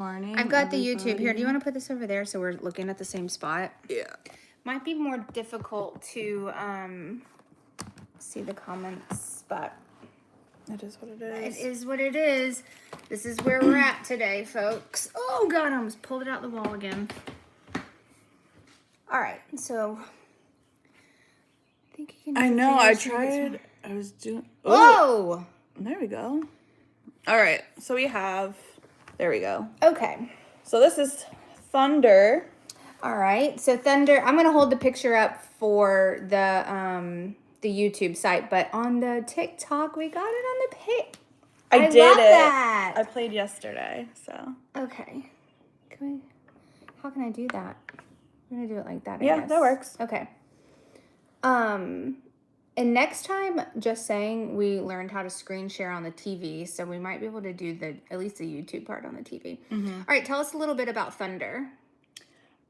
Morning. I've got the YouTube here. Do you want to put this over there so we're looking at the same spot? Yeah. Might be more difficult to see the comments, but It is what it is. it is what it is. This is where we're at today, folks. Oh God, I almost pulled it out the wall again. All right, so I think you can. I know. I tried. I was doing. Whoa! There we go. All right. So we have. There we go. Okay. So this is Thunder. All right. So Thunder. I'm gonna hold the picture up for the YouTube site, but on the TikTok we got it on the page. I did love it. That. I played yesterday. So. Okay. How can I do that? I'm gonna do it like that. I Yeah, guess. that works. Okay. And next time, just saying, we learned how to screen share on the TV, so we might be able to do at least the YouTube part on the TV. Mm-hmm. All right, tell us a little bit about Thunder.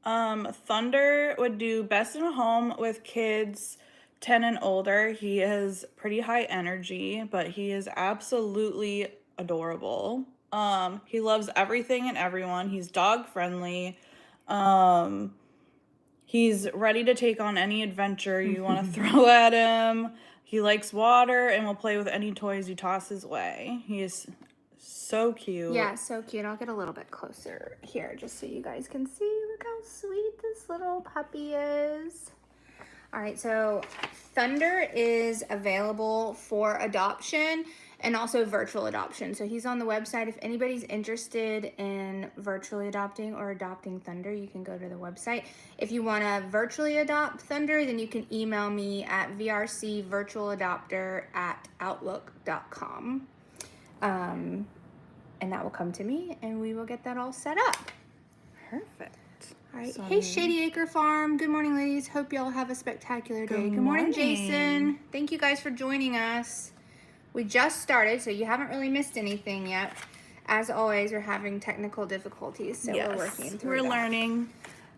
Thunder would do best in a home with kids 10 and older. He has pretty high energy, but he is absolutely adorable. He loves everything and everyone. He's dog friendly. He's ready to take on any adventure you want to throw at him. He likes water and will play with any toys you toss his way. He is so cute. Yeah, so cute. I'll get a little bit closer here just so you guys can see. Look how sweet this little puppy is. All right, so Thunder is available for adoption and also virtual adoption. So he's on the website. If anybody's interested in virtually adopting or adopting Thunder, you can go to the website. If you want to virtually adopt Thunder, then you can email me at vrcvirtualadopter@outlook.com. And that will come to me, and we will get that all set up. Perfect. All right. Hey, Shady Acre Farm. Good morning, ladies. Hope y'all have a spectacular day. Good morning, Jason. Thank you guys for joining us. We just started, so you haven't really missed anything yet. As always, we're having technical difficulties, so we're working through We're learning.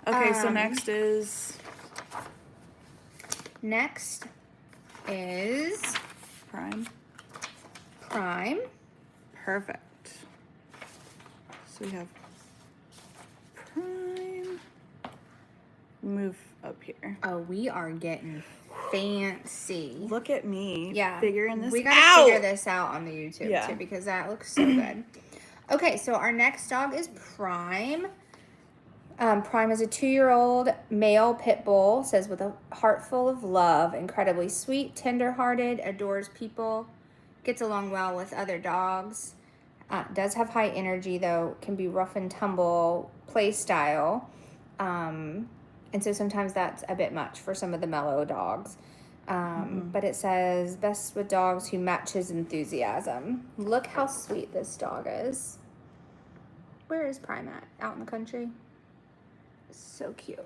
Okay, so next is Prime. Perfect. So we have Prime. Move up here. Oh, we are getting fancy. Look at me. Yeah. Figuring this out. We gotta figure this out on the YouTube too, because that looks so good. Okay, so our next dog is Prime. Prime is a 2-year-old male pit bull, says with a heart full of love, incredibly sweet, tender-hearted, adores people, gets along well with other dogs. Does have high energy though, can be rough and tumble play style. And so sometimes that's a bit much for some of the mellow dogs. But it says, best with dogs who match his enthusiasm. Look how sweet this dog is. Where is Prime at? Out in the country? So cute.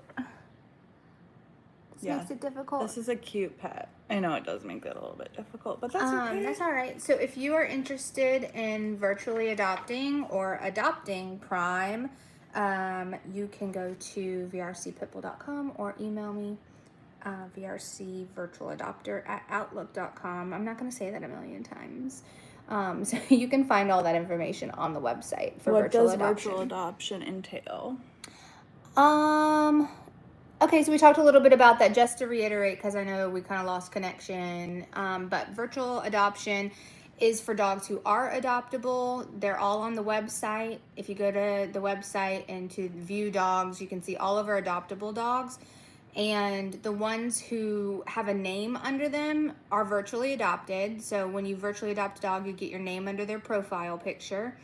This makes it difficult. This is a cute pet. I know it does make it a little bit difficult, but that's okay. That's all right. So if you are interested in virtually adopting or adopting Prime, you can go to vrcpitbull.com or email me, vrcvirtualadopter@outlook.com. I'm not going to say that a million times. So you can find all that information on the website for virtual adoption. What does virtual adoption entail? Okay, so we talked a little bit about that just to reiterate, because I know we kind of lost connection. But virtual adoption is for dogs who are adoptable. They're all on the website. If you go to the website and to view dogs, you can see all of our adoptable dogs. And the ones who have a name under them are virtually adopted. So when you virtually adopt a dog, you get your name under their profile picture.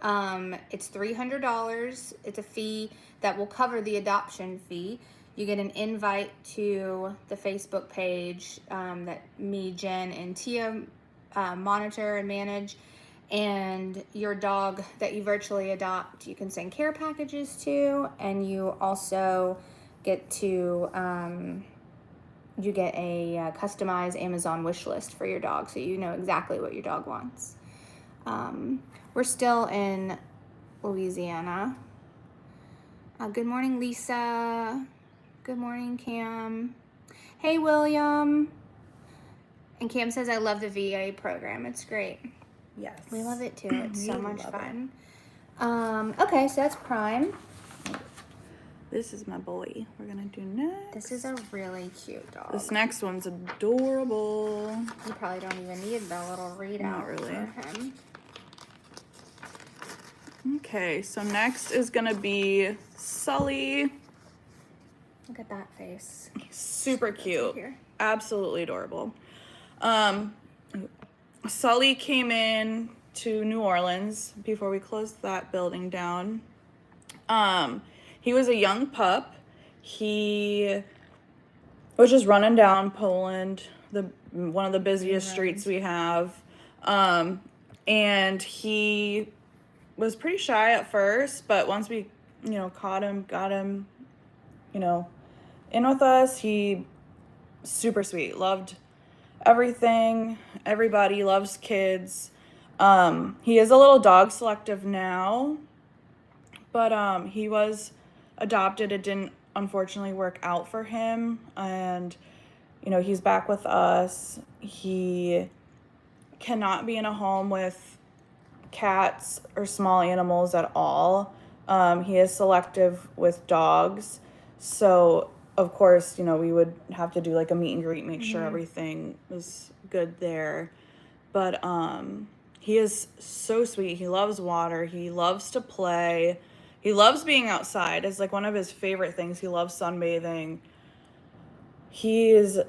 It's $300. It's a fee that will cover the adoption fee. You get an invite to the Facebook page that me, Jen, and Tia monitor and manage. And your dog that you virtually adopt, you can send care packages to, and you also get to you get a customized Amazon wish list for your dog, so you know exactly what your dog wants. We're still in Louisiana. Good morning, Lisa. Good morning, Cam. Hey, William. And Cam says, I love the VA program. It's great. Yes. We love it too. It's so much fun. Okay, so that's Prime. This is my boy. We're gonna do next. This is a really cute dog. This next one's adorable. You probably don't even need the little readout Not really. for him. Okay, so next is gonna be Sully. Look at that face. Super cute. Absolutely adorable. Sully came in to New Orleans before we closed that building down. He was a young pup. He was just running down Poland, one of the busiest streets we have. And he was pretty shy at first, but once we, caught him, got him, in with us, he super sweet, loved everything, everybody, loves kids. He is a little dog selective now, but he was adopted. It didn't unfortunately work out for him, and he's back with us. He cannot be in a home with cats or small animals at all. He is selective with dogs, so of course we would have to do like a meet and greet, make sure everything was good there. But he is so sweet. He loves water. He loves to play. He loves being outside. It's like one of his favorite things. He loves sunbathing. He is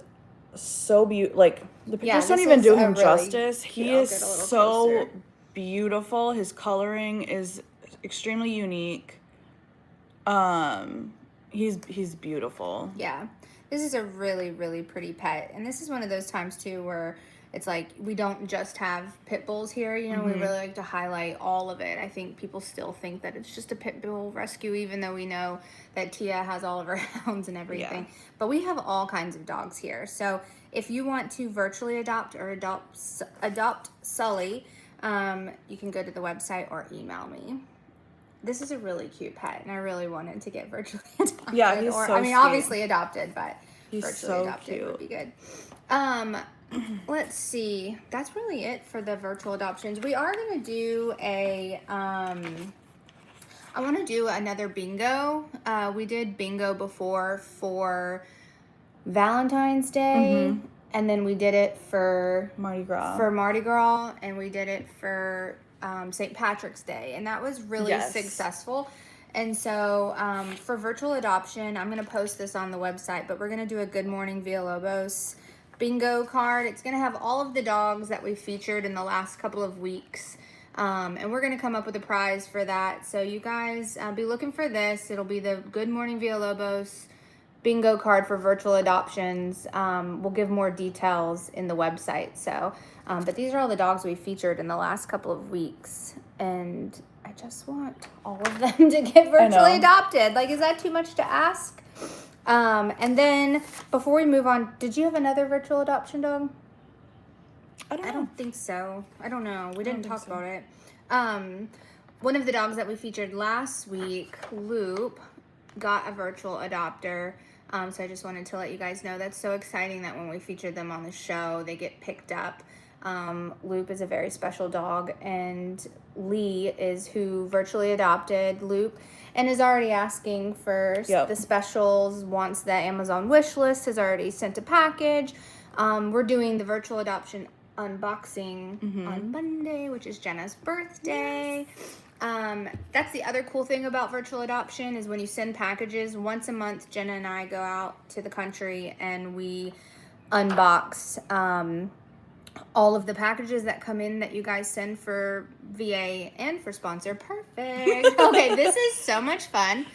so beautiful. Like, the pictures don't even do him justice. He is so beautiful. His coloring is extremely unique. He's beautiful. Yeah. This is a really, really pretty pet. And this is one of those times, too, where it's like we don't just have pit bulls here. We really like to highlight all of it. I think people still think that it's just a pit bull rescue, even though we know that Tia has all of her hounds and everything. Yeah. But we have all kinds of dogs here. So if you want to virtually adopt or adopt Sully, you can go to the website or email me. This is a really cute pet, and I really wanted to get virtually adopted. Yeah, he's so sweet. Obviously adopted, but he's virtually so adopted cute. would be good. Let's see. That's really it for the virtual adoptions. We are going to do I want to do another bingo. We did bingo before for Valentine's Day, and then we did it for Mardi Gras. And we did it for St. Patrick's Day, and that was really successful. And so for virtual adoption, I'm going to post this on the website, but we're going to do a Good Morning Villalobos bingo card. It's going to have all of the dogs that we featured in the last couple of weeks, and we're going to come up with a prize for that. So you guys be looking for this. It'll be the Good Morning Villalobos bingo card for virtual adoptions. We'll give more details in the website. So, but these are all the dogs we featured in the last couple of weeks, and I just want all of them to get virtually adopted. Like, is that too much to ask? And then before we move on, did you have another virtual adoption dog? I don't think so. I don't know. We didn't talk about it. One of the dogs that we featured last week, Loop, got a virtual adopter. So I just wanted to let you guys know that's so exciting that when we featured them on the show, they get picked up. Loop is a very special dog, and Lee is who virtually adopted Loop and is already asking for the specials, wants the Amazon wish list, has already sent a package. We're doing the virtual adoption unboxing on Monday, which is Jenna's birthday. That's the other cool thing about virtual adoption is when you send packages, once a month, Jenna and I go out to the country and we unbox all of the packages that come in that you guys send for VA and for sponsor. Perfect. Okay, this is so much fun.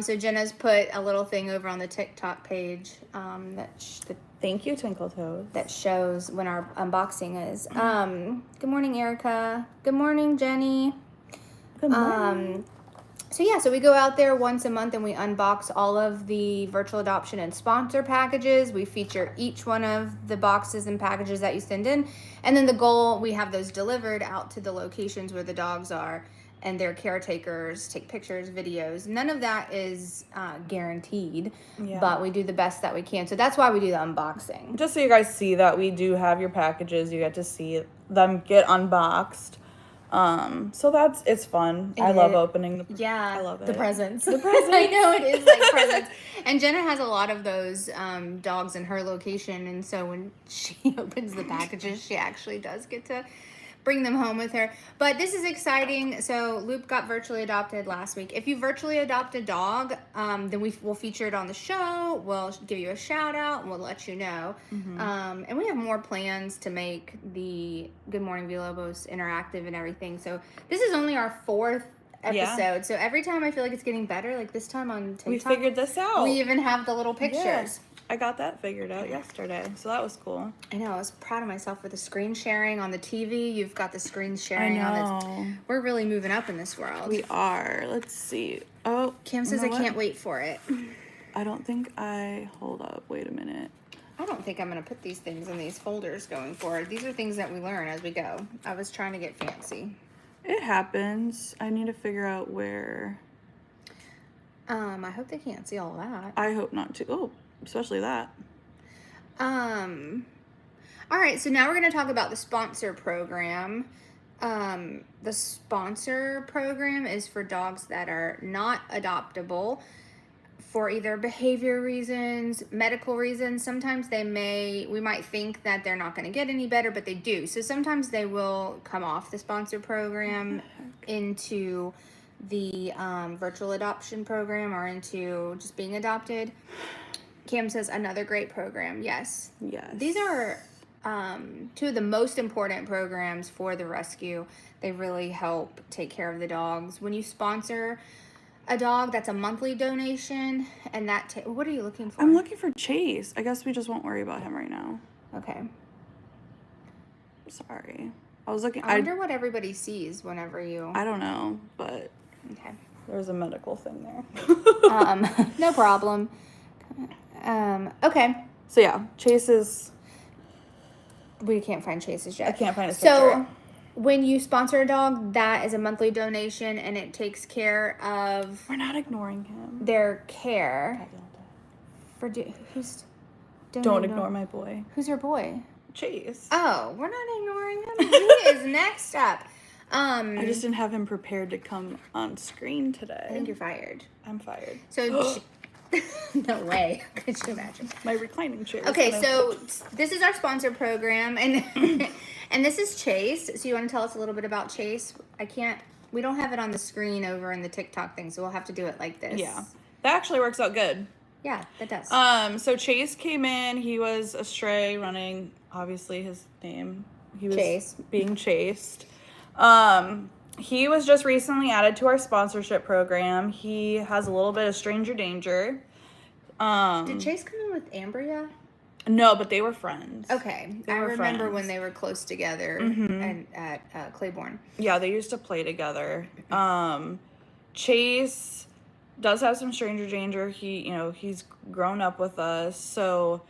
So Jenna's put a little thing over on the TikTok page thank you, Twinkle Toes, that shows when our unboxing is. Good morning, Erica. Good morning, Jenny. Good morning. So we go out there once a month and we unbox all of the virtual adoption and sponsor packages. We feature each one of the boxes and packages that you send in. And then the goal, we have those delivered out to the locations where the dogs are, and their caretakers take pictures, videos. None of that is guaranteed, but we do the best that we can. So that's why we do the unboxing. Just so you guys see that we do have your packages. You get to see them get unboxed. So it's fun. I love opening I love it. The presents. The presents. I know it is like presents. And Jenna has a lot of those dogs in her location, and so when she opens the packages, she actually does get to bring them home with her. But this is exciting. So Loop got virtually adopted last week. If you virtually adopt a dog, then we'll feature it on the show. We'll give you a shout out and we'll let you know. And we have more plans to make the Good Morning Villalobos interactive and everything. So this is only our 4th episode. Yeah. So every time I feel like it's getting better, like this time on TikTok. We figured this out. We even have the little pictures. Yeah. I got that figured out yesterday, so that was cool. I know, I was proud of myself with the screen sharing on the TV. You've got the screen sharing on the... We're really moving up in this world. We are. Let's see. Oh, Kim says I can't wait for it. I don't think hold up, wait a minute. I don't think I'm going to put these things in these folders going forward. These are things that we learn as we go. I was trying to get fancy. It happens. I need to figure out where... I hope they can't see all that. I hope not too. Oh, especially that. All right, so now we're going to talk about the sponsor program. The sponsor program is for dogs that are not adoptable for either behavior reasons, medical reasons. Sometimes we might think that they're not going to get any better, but they do. So sometimes they will come off the sponsor program into the virtual adoption program or into just being adopted. Cam says another great program. Yes. These are 2 of the most important programs for the rescue. They really help take care of the dogs. When you sponsor a dog, that's a monthly donation, and what are you looking for? I'm looking for Chase. I guess we just won't worry about him right now. Okay. Sorry. I was looking. I wonder what everybody sees whenever you... I don't know, but... Okay. There's a medical thing there. No problem. Okay. So yeah, Chase is... We can't find Chase's yet. I can't find his picture. When you sponsor a dog, that is a monthly donation, and it takes care of... We're not ignoring him. Their care. Who's... Don't ignore my boy. Who's your boy? Chase. Oh, we're not ignoring him. He is next up. I just didn't have him prepared to come on screen today. I think you're fired. I'm fired. So... No way. Could you imagine? My reclining chair. Okay, so this is our sponsor program, and and this is Chase. So you want to tell us a little bit about Chase? We don't have it on the screen over in the TikTok thing, so we'll have to do it like this. Yeah. That actually works out good. Yeah, that does. So Chase came in. He was a stray running, obviously his name. He was being chased. He was just recently added to our sponsorship program. He has a little bit of stranger danger. Did Chase come in with Ambria? No, but they were friends. Okay. I remember when they were close together and at Claiborne. Yeah, they used to play together. Chase does have some stranger danger. He's grown up with us, so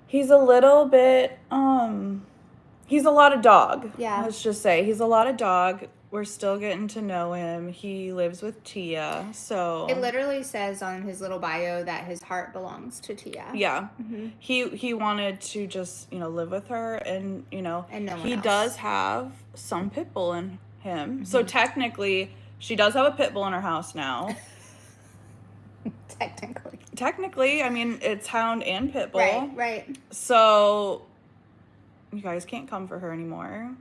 he's a little bit he's a lot of dog. Yeah. Let's just say he's a lot of dog. We're still getting to know him. He lives with Tia, so... It literally says on his little bio that his heart belongs to Tia. Yeah. Mm-hmm. He wanted to just, live with her, and, And no one he else. does have some pit bull in him. Mm-hmm. So technically, she does have a pit bull in her house now. Technically, I mean, it's hound and pit bull. Right. So... You guys can't come for her anymore.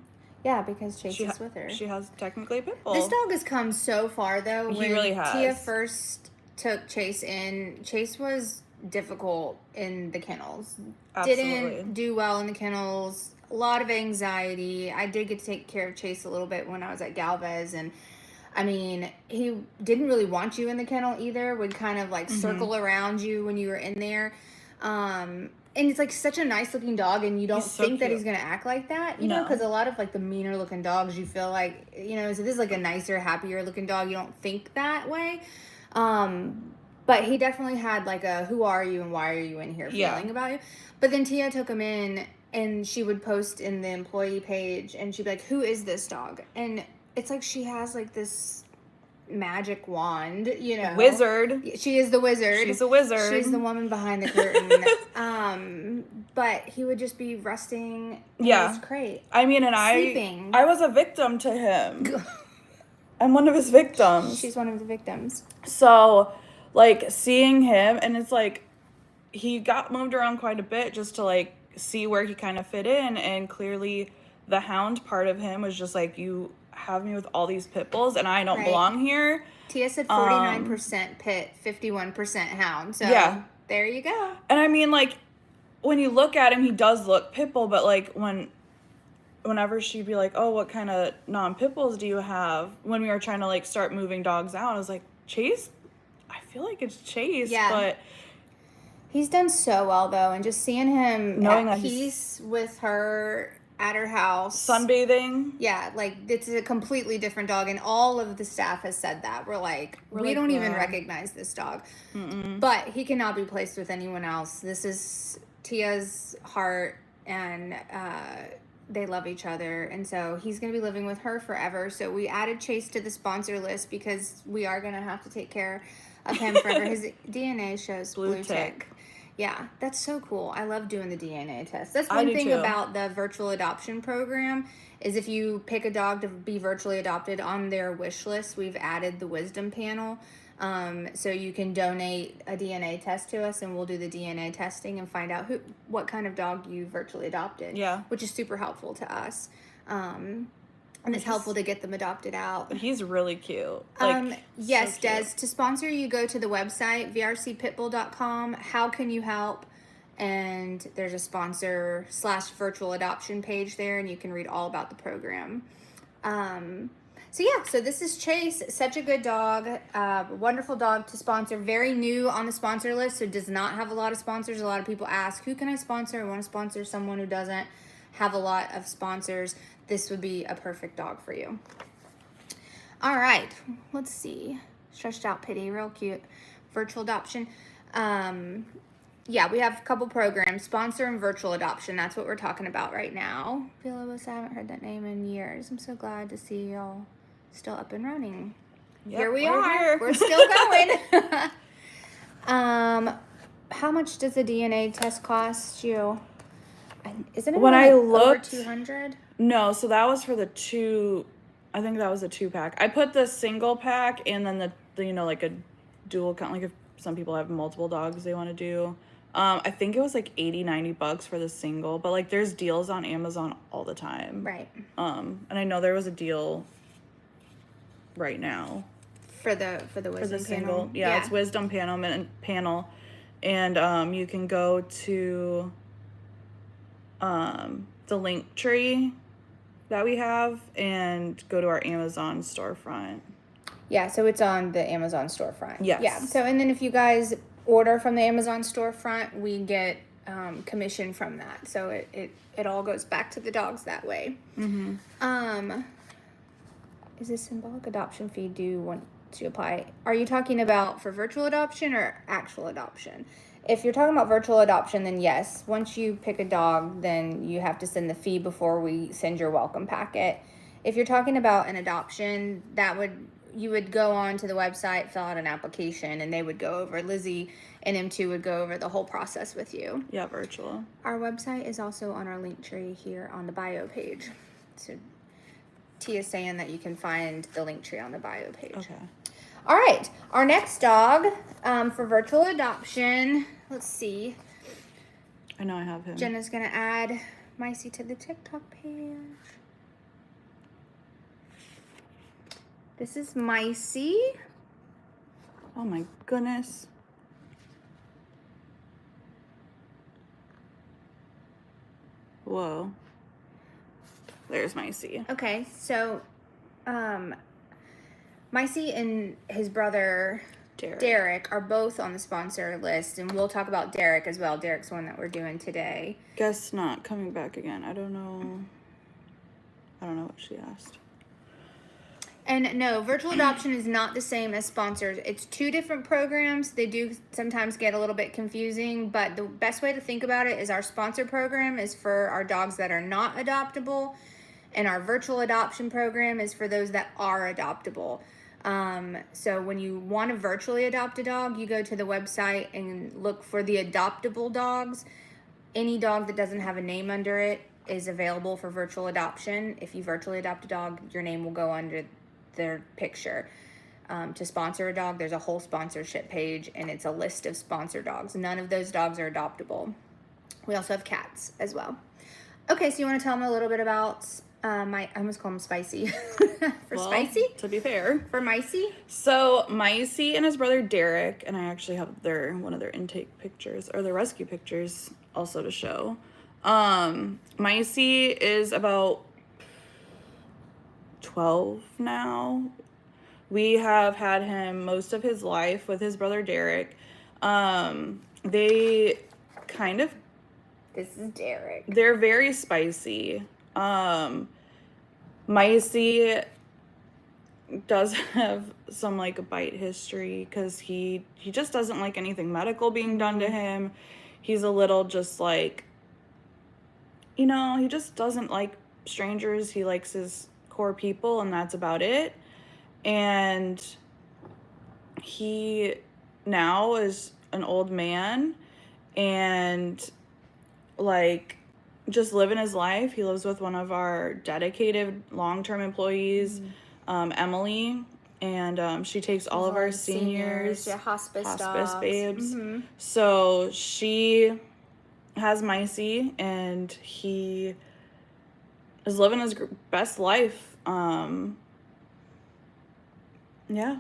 Yeah, because Chase is with her. She has technically a pit bull. This dog has come so far, though. He really has. Tia first took Chase in, Chase was difficult in the kennels. Absolutely. Didn't do well in the kennels. A lot of anxiety. I did get to take care of Chase a little bit when I was at Galvez, and I mean, he didn't really want you in the kennel either. Would kind of like circle around you when you were in there. And it's like such a nice looking dog, and you don't think that he's going to act like that, you know, because a lot of like the meaner looking dogs, you feel like, so this is like a nicer, happier looking dog. You don't think that way. But he definitely had like a who are you and why are you in here feeling about you. But then Tia took him in, and she would post in the employee page, and she'd be like, who is this dog? And it's like she has like this magic wand, you know. Wizard. She is the wizard. She's a wizard. She's the woman behind the curtain. But he would just be resting in his crate. I mean, and sleeping. I was a victim to him. I'm one of his victims. She's one of the victims. So, like, seeing him, and it's like, he got moved around quite a bit just to, like, see where he kind of fit in, and clearly the hound part of him was just like, you have me with all these pit bulls, and I don't belong here. Tia said 49% pit, 51% hound. So, there you go. And I mean, like, when you look at him, he does look pit bull, but, like, whenever she'd be like, oh, what kind of non-pit bulls do you have? When we were trying to, like, start moving dogs out, I was like, Chase? I feel like it's Chase, but... He's done so well, though, and just seeing him knowing at peace with her at her house. Sunbathing. Yeah, like, it's a completely different dog, and all of the staff has said that. We're like, we don't even recognize this dog. But he cannot be placed with anyone else. This is Tia's heart, and they love each other, and so he's going to be living with her forever. So we added Chase to the sponsor list because we are going to have to take care of him forever. His DNA shows blue tick. Yeah, that's so cool. I love doing the DNA test. That's one thing about the virtual adoption program is if you pick a dog to be virtually adopted on their wish list, we've added the wisdom panel. So you can donate a DNA test to us, and we'll do the DNA testing and find out what kind of dog you virtually adopted. Yeah, which is super helpful to us. And it's helpful to get them adopted out. He's really cute. Like, yes, so Des. To sponsor, you go to the website, vrcpitbull.com. How can you help? And there's a sponsor / virtual adoption page there, and you can read all about the program. So this is Chase. Such a good dog. Wonderful dog to sponsor. Very new on the sponsor list, so does not have a lot of sponsors. A lot of people ask, who can I sponsor? I want to sponsor someone who doesn't have a lot of sponsors. This would be a perfect dog for you. All right, let's see. Stretched out pity, real cute. Virtual adoption. We have a couple programs, sponsor and virtual adoption. That's what we're talking about right now. Villalobos, I haven't heard that name in years. I'm so glad to see y'all still up and running. Yep, here we are. Here. We're still going. How much does the DNA test cost you? Isn't it when I looked over 200? No, so that was for the I think that was a 2-pack. I put the single pack and then the like a dual count, like if some people have multiple dogs they want to do. I think it was like $80-$90 for the single, but like there's deals on Amazon all the time. Right. And I know there was a deal right now for the wisdom single panel. Yeah, it's wisdom panel, and you can go to the link tree that we have and go to our Amazon storefront. Yeah, so it's on the Amazon storefront. Yes. Yeah. So and then if you guys order from the Amazon storefront, we get commission from that. So it all goes back to the dogs that way. Mm-hmm. Is this symbolic adoption fee due want to apply? Are you talking about for virtual adoption or actual adoption? If you're talking about virtual adoption, then yes. Once you pick a dog, then you have to send the fee before we send your welcome packet. If you're talking about an adoption, you would go on to the website, fill out an application, and they would go over, Lizzie and M2 would go over the whole process with you. Yeah, virtual. Our website is also on our link tree here on the bio page. So Tia's saying that you can find the link tree on the bio page. Okay. All right, our next dog for virtual adoption, let's see. I know I have him. Jenna's going to add Micey to the TikTok page. This is Micey. Oh my goodness. Whoa. There's Micey. Okay, so Micey and his brother Derek are both on the sponsor list, and we'll talk about Derek as well. Derek's one that we're doing today. Guess not coming back again. I don't know what she asked. And no, virtual adoption is not the same as sponsors. It's two different programs. They do sometimes get a little bit confusing, but the best way to think about it is our sponsor program is for our dogs that are not adoptable, and our virtual adoption program is for those that are adoptable. So when you want to virtually adopt a dog, you go to the website and look for the adoptable dogs. Any dog that doesn't have a name under it is available for virtual adoption. If you virtually adopt a dog, your name will go under their picture. To sponsor a dog, there's a whole sponsorship page, and it's a list of sponsor dogs. None of those dogs are adoptable. We also have cats as well. Okay, so you want to tell them a little bit about I almost call him Spicy. Spicy? To be fair. For Micey? So Micey and his brother Derek, and I actually have one of their intake pictures, or their rescue pictures also to show. Micey is about 12 now. We have had him most of his life with his brother Derek. They kind of... This is Derek. They're very spicy. Micey does have some like a bite history because he just doesn't like anything medical being done to him. He's a little just like, he just doesn't like strangers. He likes his core people, and that's about it. And he now is an old man and like just living his life. He lives with one of our dedicated long-term employees, Emily, and she takes all of our seniors, hospice babes. So she has Micey, and he is living his best life. Yeah.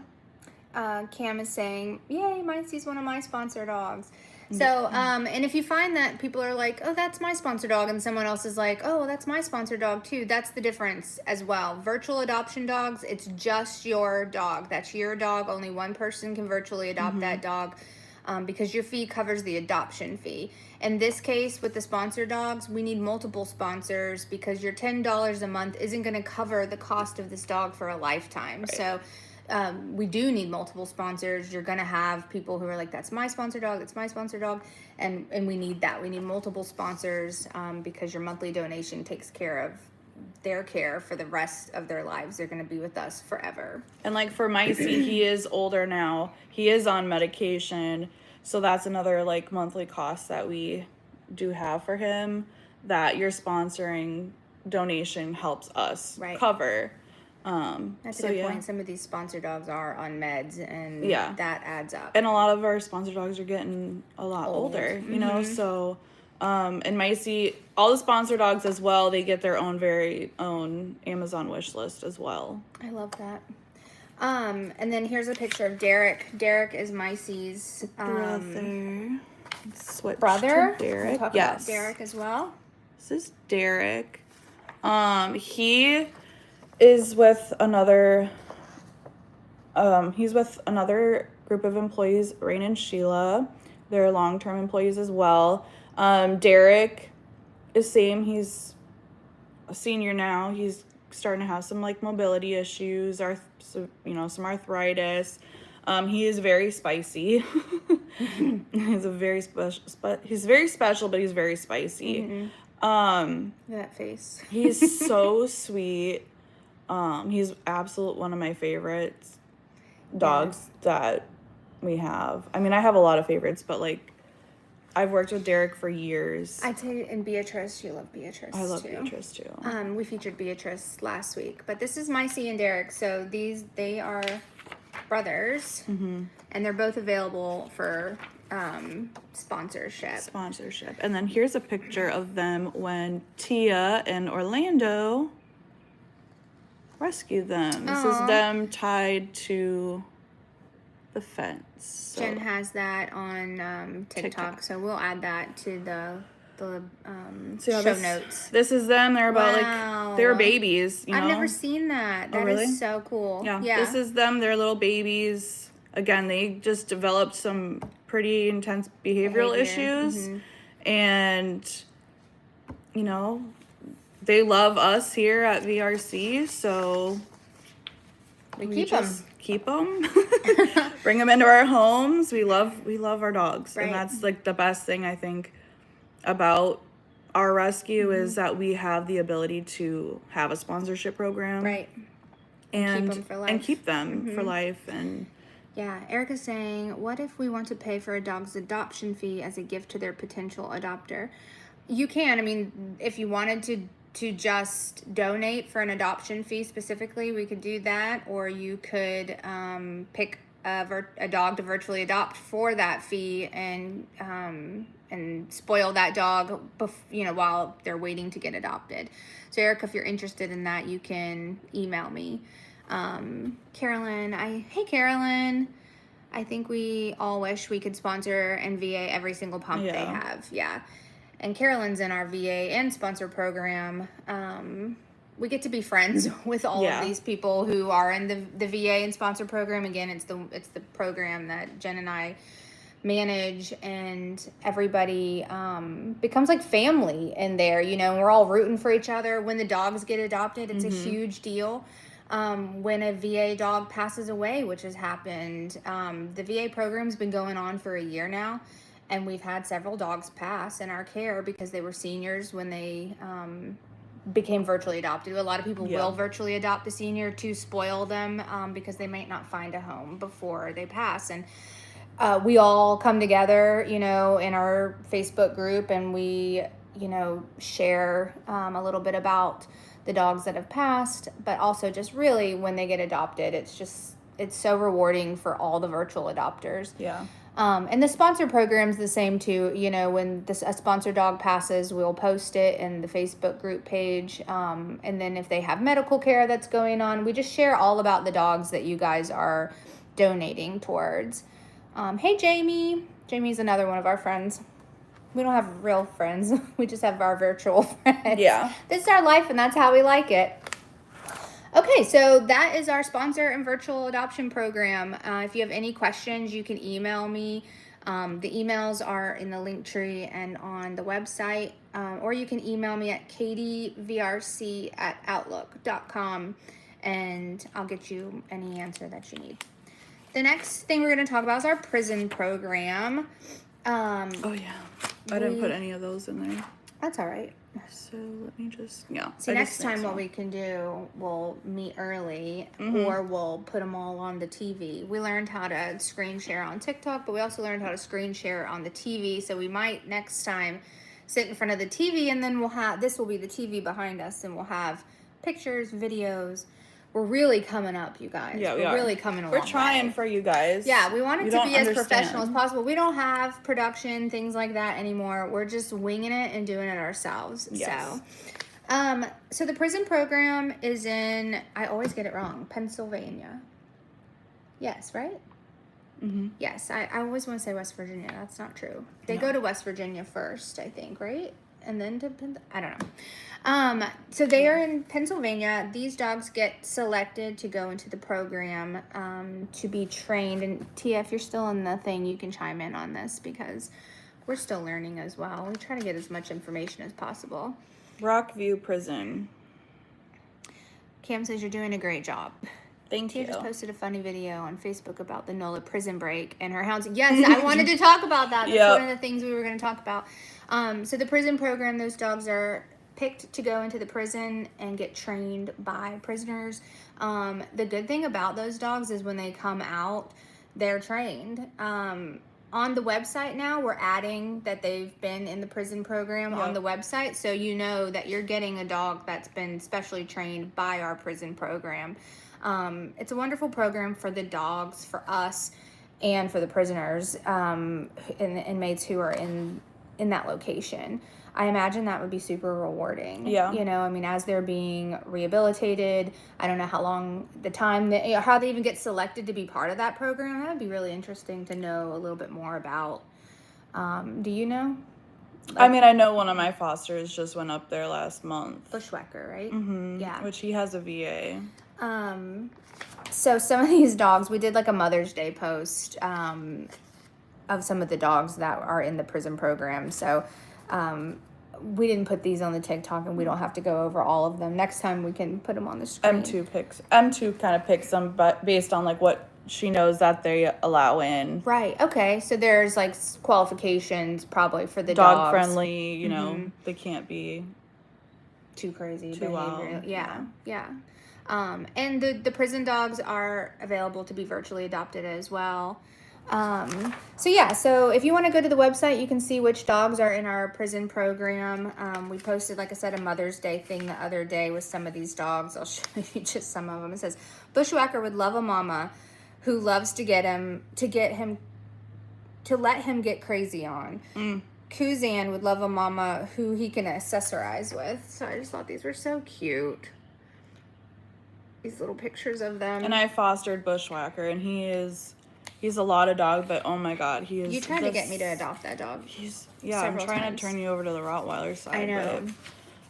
Cam is saying, yay, Micey's one of my sponsor dogs. So, and if you find that people are like, oh, that's my sponsor dog, and someone else is like, oh, that's my sponsor dog too, that's the difference as well. Virtual adoption dogs, it's just your dog. That's your dog. Only one person can virtually adopt that dog because your fee covers the adoption fee. In this case, with the sponsor dogs, we need multiple sponsors because your $10 a month isn't going to cover the cost of this dog for a lifetime. Right. So, we do need multiple sponsors. You're going to have people who are like, that's my sponsor dog, that's my sponsor dog. And we need that. We need multiple sponsors because your monthly donation takes care of their care for the rest of their lives. They're going to be with us forever. And like for Micey, he is older now. He is on medication. So that's another like monthly cost that we do have for him that your sponsoring donation helps us cover. That's a good point. Some of these sponsor dogs are on meds, and that adds up. And a lot of our sponsor dogs are getting a lot older, you know, so, and Micey, all the sponsor dogs as well, they get their own very own Amazon wish list as well. I love that. And then here's a picture of Derek. Derek is Micey's brother. Derek. We'll yes. About Derek as well. This is Derek. He is with another group of employees, Rain and Sheila. They're long-term employees as well. Derek is same. He's a senior now. He's starting to have some like mobility issues, some arthritis. He is very spicy. He's very special, but he's very spicy. That face. He's so sweet. He's one of my favorites dogs that we have. I mean, I have a lot of favorites, but like I've worked with Derek for years. I'd say, and Beatrice, you love Beatrice I love Beatrice too. We featured Beatrice last week, but this is Micey and Derek. So they are brothers, and they're both available for sponsorship. And then here's a picture of them when Tia and Orlando rescue them. This is them tied to the fence. So. Jen has that on TikTok, so we'll add that to the show notes. This is them. They're about they're babies. You know? I've never seen that. That is so cool. Yeah. This is them. They're little babies. Again, they just developed some pretty intense behavioral issues, and they love us here at VRC, so we keep them. Bring them into our homes. We love our dogs, right. And that's like the best thing I think about our rescue is that we have the ability to have a sponsorship program, right? keep them for life. And keep them for life. And yeah, Erica's saying, what if we want to pay for a dog's adoption fee as a gift to their potential adopter? You can. I mean, if you wanted to just donate for an adoption fee specifically, we could do that. Or you could pick a dog to virtually adopt for that fee and spoil that dog, while they're waiting to get adopted. So, Erica, if you're interested in that, you can email me. Hey Carolyn, I think we all wish we could sponsor and VA every single pup they have. Yeah. And Carolyn's in our VA and sponsor program. We get to be friends with all of these people who are in the VA and sponsor program. Again, it's the program that Jen and I manage, and everybody becomes like family in there. We're all rooting for each other. When the dogs get adopted, it's a huge deal. When a VA dog passes away, which has happened, the VA program's been going on for a year now, and we've had several dogs pass in our care because they were seniors when they became virtually adopted. A lot of people will virtually adopt a senior to spoil them because they might not find a home before they pass. And we all come together, in our Facebook group, and we, share a little bit about the dogs that have passed, but also just really when they get adopted, it's so rewarding for all the virtual adopters. Yeah. And the sponsor program's the same too. When a sponsor dog passes, we'll post it in the Facebook group page. And then if they have medical care that's going on, we just share all about the dogs that you guys are donating towards. Hey, Jamie. Jamie's another one of our friends. We don't have real friends. We just have our virtual friends. Yeah. This is our life, and that's how we like it. Okay, so that is our sponsor and virtual adoption program. If you have any questions, you can email me. The emails are in the link tree and on the website. Or you can email me at katievrc@outlook.com, and I'll get you any answer that you need. The next thing we're going to talk about is our prison program. I didn't put any of those in there. That's all right. So let me just, See, next time what we can do, we'll meet early, or we'll put them all on the TV. We learned how to screen share on TikTok, but we also learned how to screen share on the TV. So we might next time sit in front of the TV, and then this will be the TV behind us, and we'll have pictures, videos. We're really coming up, you guys. Yeah, we're really coming along. We're trying for you guys. Yeah, we want it to be as professional as possible. We don't have production, things like that anymore. We're just winging it and doing it ourselves. Yes. So the prison program is in, I always get it wrong, Pennsylvania. Yes, right? Mm-hmm. Yes, I always want to say West Virginia. That's not true. They go to West Virginia first, I think, right? And then to I don't know. So they are in Pennsylvania. These dogs get selected to go into the program to be trained. And Tia, if you're still in the thing, you can chime in on this because we're still learning as well. We try to get as much information as possible. Rockview Prison. Cam says you're doing a great job. Thank you. Tia just posted a funny video on Facebook about the NOLA prison break and her hounds. Yes, I wanted to talk about that. That's one of the things we were going to talk about. So the prison program, those dogs are picked to go into the prison and get trained by prisoners. The good thing about those dogs is when they come out, they're trained. On the website now, we're adding that they've been in the prison program on the website, so you know that you're getting a dog that's been specially trained by our prison program. It's a wonderful program for the dogs, for us, and for the prisoners and the inmates who are in that location. I imagine that would be super rewarding. Yeah. As they're being rehabilitated, I don't know how long the time how they even get selected to be part of that program. That would be really interesting to know a little bit more about. Do you know? I know one of my fosters just went up there last month. Bushwhacker, right? Mm-hmm. Yeah. Which he has a VA. So some of these dogs, we did like a Mother's Day post of some of the dogs that are in the prison program. So we didn't put these on the TikTok, and we don't have to go over all of them. Next time we can put them on the screen. M2 kind of picks them, but based on like what she knows that they allow in. Right. Okay. So there's like qualifications probably for the dog dogs. friendly. They can't be too crazy too behavior. wild. Yeah. And the prison dogs are available to be virtually adopted as well. So if you want to go to the website, you can see which dogs are in our prison program. We posted, like I said, a Mother's Day thing the other day with some of these dogs. I'll show you just some of them. It says, Bushwhacker would love a mama who loves to let him get crazy on. Kuzan would love a mama who he can accessorize with. So I just thought these were so cute. These little pictures of them. And I fostered Bushwhacker, and he's a lot of dog, but oh my God, he is. You tried to get me to adopt that dog. I'm trying to turn you over to the Rottweiler side. I know.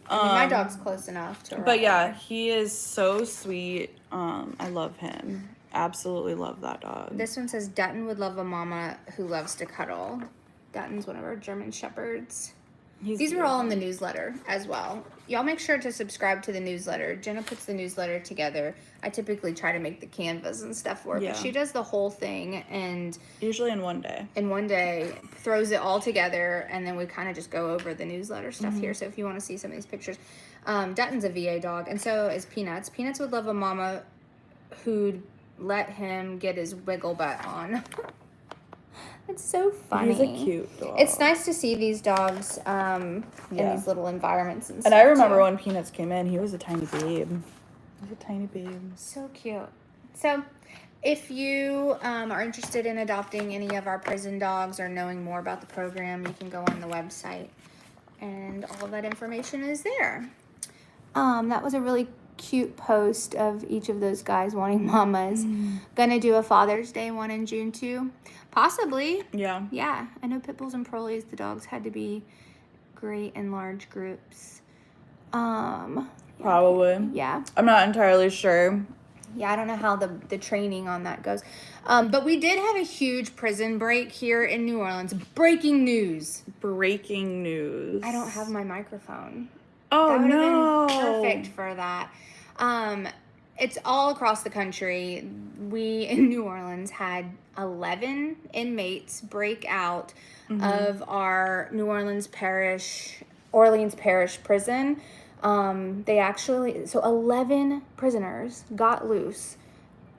But, my dog's close enough to. But yeah, he is so sweet. I love him. Absolutely love that dog. This one says Dutton would love a mama who loves to cuddle. Dutton's one of our German Shepherds. These were all in the newsletter as well. Y'all make sure to subscribe to the newsletter. Jenna puts the newsletter together. I typically try to make the canvas and stuff work, but she does the whole thing, and usually in one day. Throws it all together, and then we kind of just go over the newsletter stuff here. So if you want to see some of these pictures, Dutton's a VA dog, and so is Peanuts. Peanuts would love a mama who'd let him get his wiggle butt on. It's so funny. He's a cute dog. It's nice to see these dogs in these little environments and stuff. And I remember when Peanuts came in, he was a tiny babe. So cute. So if you are interested in adopting any of our prison dogs or knowing more about the program, you can go on the website, and all of that information is there. That was a really cute post of each of those guys wanting mamas. Gonna do a Father's Day one in June too. Possibly. Yeah. I know pit bulls and prolies, the dogs had to be great in large groups. Probably. Yeah. I'm not entirely sure. Yeah, I don't know how the training on that goes. But we did have a huge prison break here in New Orleans. Breaking news. I don't have my microphone. Oh, that would no. have been perfect for that. It's all across the country. We in New Orleans had 11 inmates break out of our Orleans Parish prison. 11 prisoners got loose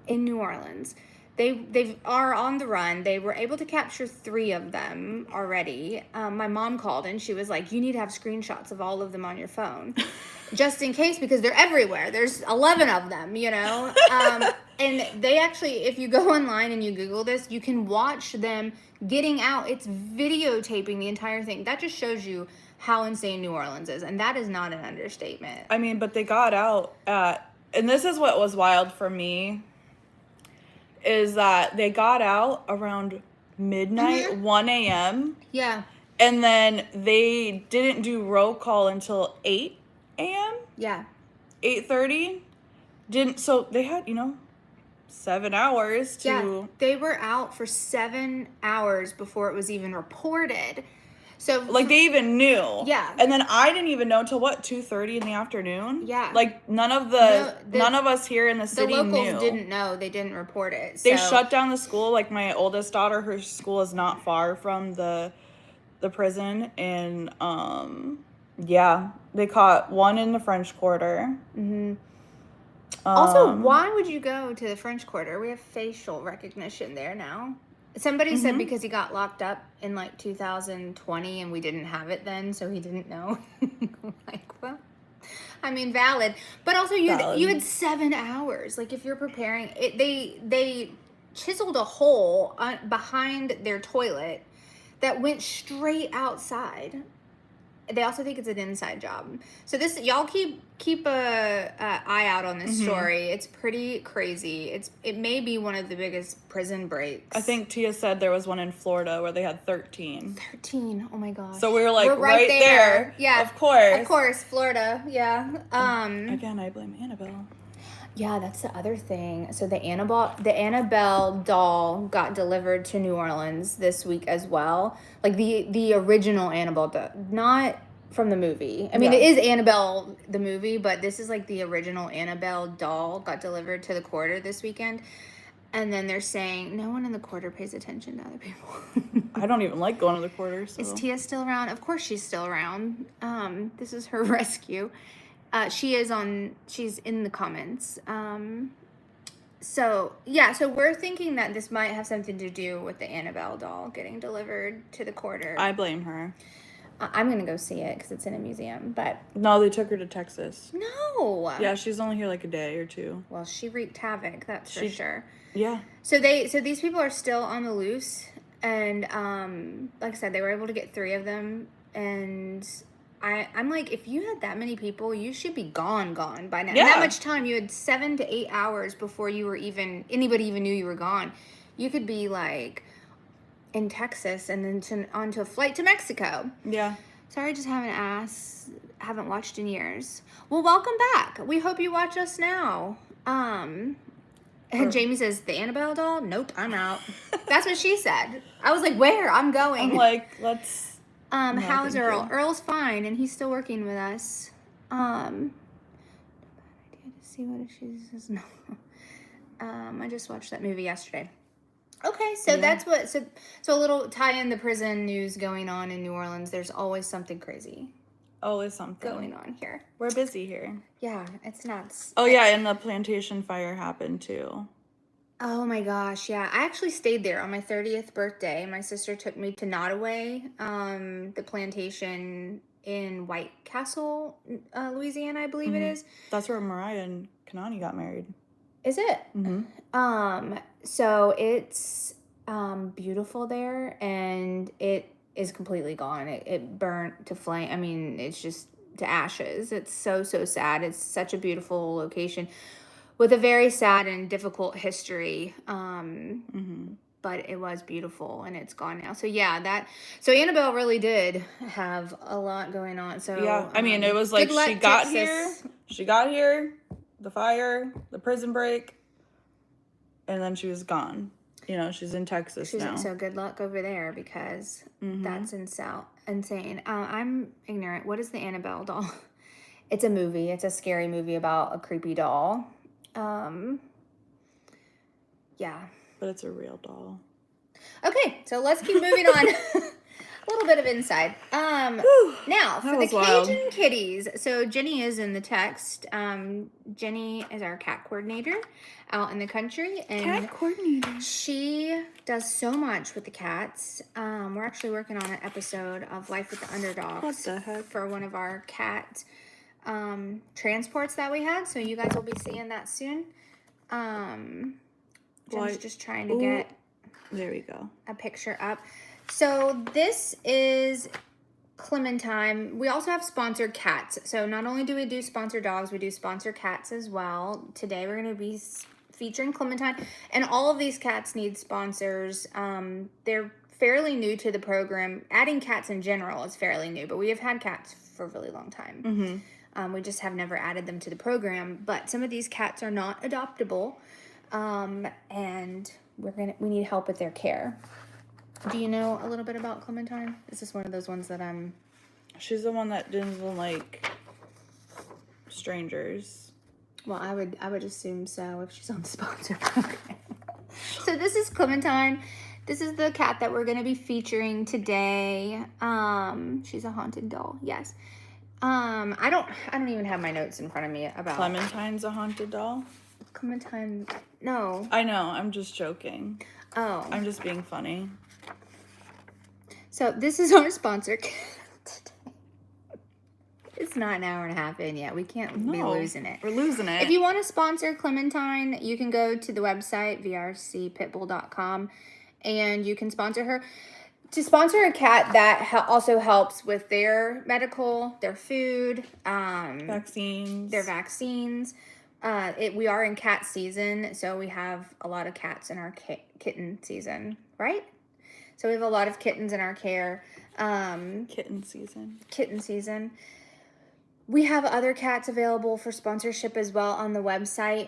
in New Orleans. They are on the run. They were able to capture 3 of them already. My mom called and she was like, you need to have screenshots of all of them on your phone. Just in case, because they're everywhere. There's 11 of them, and they actually, if you go online and you Google this, you can watch them getting out. It's videotaping the entire thing. That just shows you how insane New Orleans is, and that is not an understatement. I mean, but they got out and this is what was wild for me, is that they got out around midnight, 1 a.m. Yeah. And then they didn't do roll call until 8 a.m. Yeah. 8:30. So they had, 7 hours to... Yeah, they were out for 7 hours before it was even reported. So they even knew. Yeah. And then I didn't even know till 2:30 in the afternoon. Yeah. None of us here in the city knew. The locals didn't know. They didn't report it. They shut down the school. My oldest daughter, her school is not far from the prison, and they caught one in the French Quarter. Also, why would you go to the French Quarter? We have facial recognition there now. Somebody said because he got locked up in 2020 and we didn't have it then, so he didn't know. Well, I mean, valid. But also you had 7 hours. If you're preparing it, they chiseled a hole behind their toilet that went straight outside. They also think it's an inside job. So this, y'all keep a eye out on this story. It's pretty crazy. It may be one of the biggest prison breaks. I think Tia said there was one in Florida where they had 13. 13. Oh my gosh. So we were we're right there. Yeah. Of course. Of course, Florida. Yeah. Again, I blame Annabelle. Yeah, that's the other thing. So the Annabelle doll got delivered to New Orleans this week as well. The original Annabelle doll, not from the movie. I mean, it is Annabelle the movie, but this is the original Annabelle doll got delivered to the quarter this weekend. And then they're saying no one in the quarter pays attention to other people. I don't even like going to the quarter. So. Is Tia still around? Of course she's still around. This is her rescue. She's in the comments. So we're thinking that this might have something to do with the Annabelle doll getting delivered to the quarter. I blame her. I'm gonna go see it because it's in a museum, but No, they took her to Texas. no. Yeah, she's only here like a day or two. Well, she wreaked havoc, that's for sure. Yeah. So these people are still on the loose, and like I said, they were able to get 3 of them, and I'm like, if you had that many people, you should be gone by now. Yeah. And that much time, you had 7 to 8 hours before you were anybody even knew you were gone. You could be like in Texas and then onto a flight to Mexico. Yeah. Sorry, I just haven't watched in years. Well, welcome back. We hope you watch us now. And Jamie says, the Annabelle doll? Nope, I'm out. That's what she said. I was like, where? I'm going. I'm like, let's... How's Earl? Earl's fine, and he's still working with us. To see what she says. No. I just watched that movie yesterday. Okay, so that's what. So a little tie in the prison news going on in New Orleans. There's always something crazy. Always something going on here. We're busy here. Yeah, it's nuts. Oh yeah, and the plantation fire happened too. Oh my gosh, yeah. I actually stayed there on my 30th birthday. My sister took me to Nottoway, the plantation in White Castle, Louisiana, I believe it is. That's where Mariah and Kanani got married. Is it? Mm-hmm. So it's beautiful there, and it is completely gone. It burnt to flame. I mean, it's just to ashes. It's so sad. It's such a beautiful location with a very sad and difficult history. But it was beautiful, and it's gone now. So yeah, so Annabelle really did have a lot going on. So yeah, I mean, it was like she got here, the fire, the prison break, and then she was gone. You know, she's in Texas now. So good luck over there, because that's insane. I'm ignorant. What is the Annabelle doll? It's a movie. It's a scary movie about a creepy doll. Yeah. But it's a real doll. Okay, so let's keep moving on. A little bit of inside. Now, for the Cajun kitties. So Jenny is in the text. Jenny is our cat coordinator out in the country. And cat coordinator. She does so much with the cats. We're actually working on an episode of Life with the Underdogs. What the heck? For one of our cat transports that we had. So you guys will be seeing that soon. Jen's just trying to get... There we go. A picture up. So this is Clementine. We also have sponsored cats. So not only do we do sponsored dogs, we do sponsored cats as well. Today we're going to be featuring Clementine. And all of these cats need sponsors. They're fairly new to the program. Adding cats in general is fairly new, but we have had cats for a really long time. We just have never added them to the program. But some of these cats are not adoptable. And we need help with their care. Do you know a little bit about Clementine? Is this one of those ones that She's the one that doesn't like strangers. Well, I would assume so if she's on the sponsor program. So this is Clementine. This is the cat that we're going to be featuring today. She's a haunted doll. Yes. I don't even have my notes in front of me about Clementine's a haunted doll. Clementine. No. I know. I'm just joking. Oh. I'm just being funny. So this is our sponsor today. It's not an hour and a half in yet. We can't be losing it. We're losing it. If you want to sponsor Clementine, you can go to the website, vrcpitbull.com, and you can sponsor her. To sponsor a cat, that also helps with their medical, their food, vaccines. Their vaccines. We are in cat season, so we have a lot of cats in our kitten season, right? So we have a lot of kittens in our care. Kitten season. We have other cats available for sponsorship as well on the website.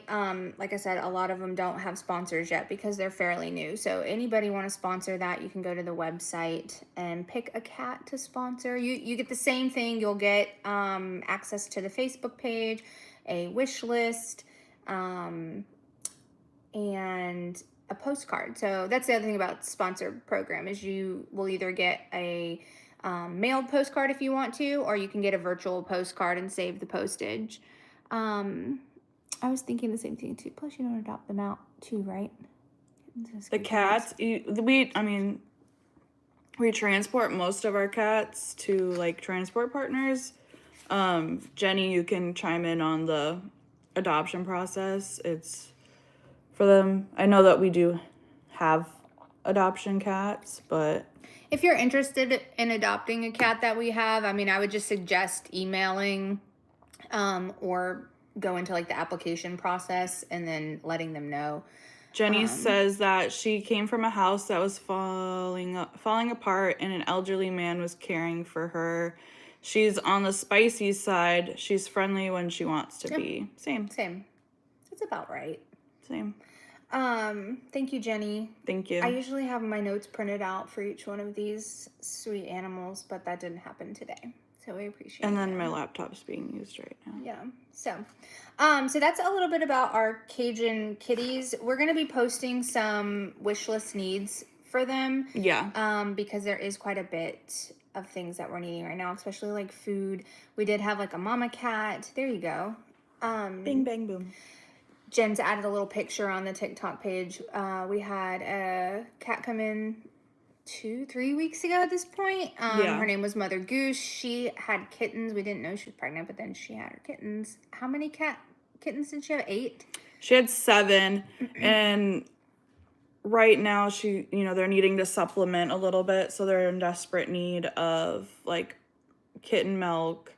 Like I said, a lot of them don't have sponsors yet because they're fairly new. So anybody want to sponsor that, you can go to the website and pick a cat to sponsor. You get the same thing. You'll get access to the Facebook page, a wish list, and a postcard. So that's the other thing about sponsor program is you will either get a mailed postcard if you want to, or you can get a virtual postcard and save the postage. I was thinking the same thing too. Plus, you don't adopt them out too, right? The cats, we transport most of our cats to like transport partners. Jenny, you can chime in on the adoption process. It's for them. I know that we do have adoption cats, but if you're interested in adopting a cat that we have, I mean, I would just suggest emailing or go into like the application process and then letting them know. Jenny says that she came from a house that was falling apart and an elderly man was caring for her. She's on the spicy side. She's friendly when she wants to be. Same. That's about right. Same. Thank you, Jenny. Thank you. I usually have my notes printed out for each one of these sweet animals, but that didn't happen today. So we appreciate it. And then my laptop's being used right now. Yeah. So that's a little bit about our Cajun kitties. We're going to be posting some wish list needs for them. Yeah. Because there is quite a bit of things that we're needing right now, especially like food. We did have like a mama cat. There you go. Bing, bang, boom. Jen's added a little picture on the TikTok page. We had a cat come in 2-3 weeks ago at this point. Her name was Mother Goose. She had kittens. We didn't know she was pregnant, but then she had her kittens. How many kittens did she have? 8? She had 7, and right now they're needing to supplement a little bit, so they're in desperate need of like kitten milk,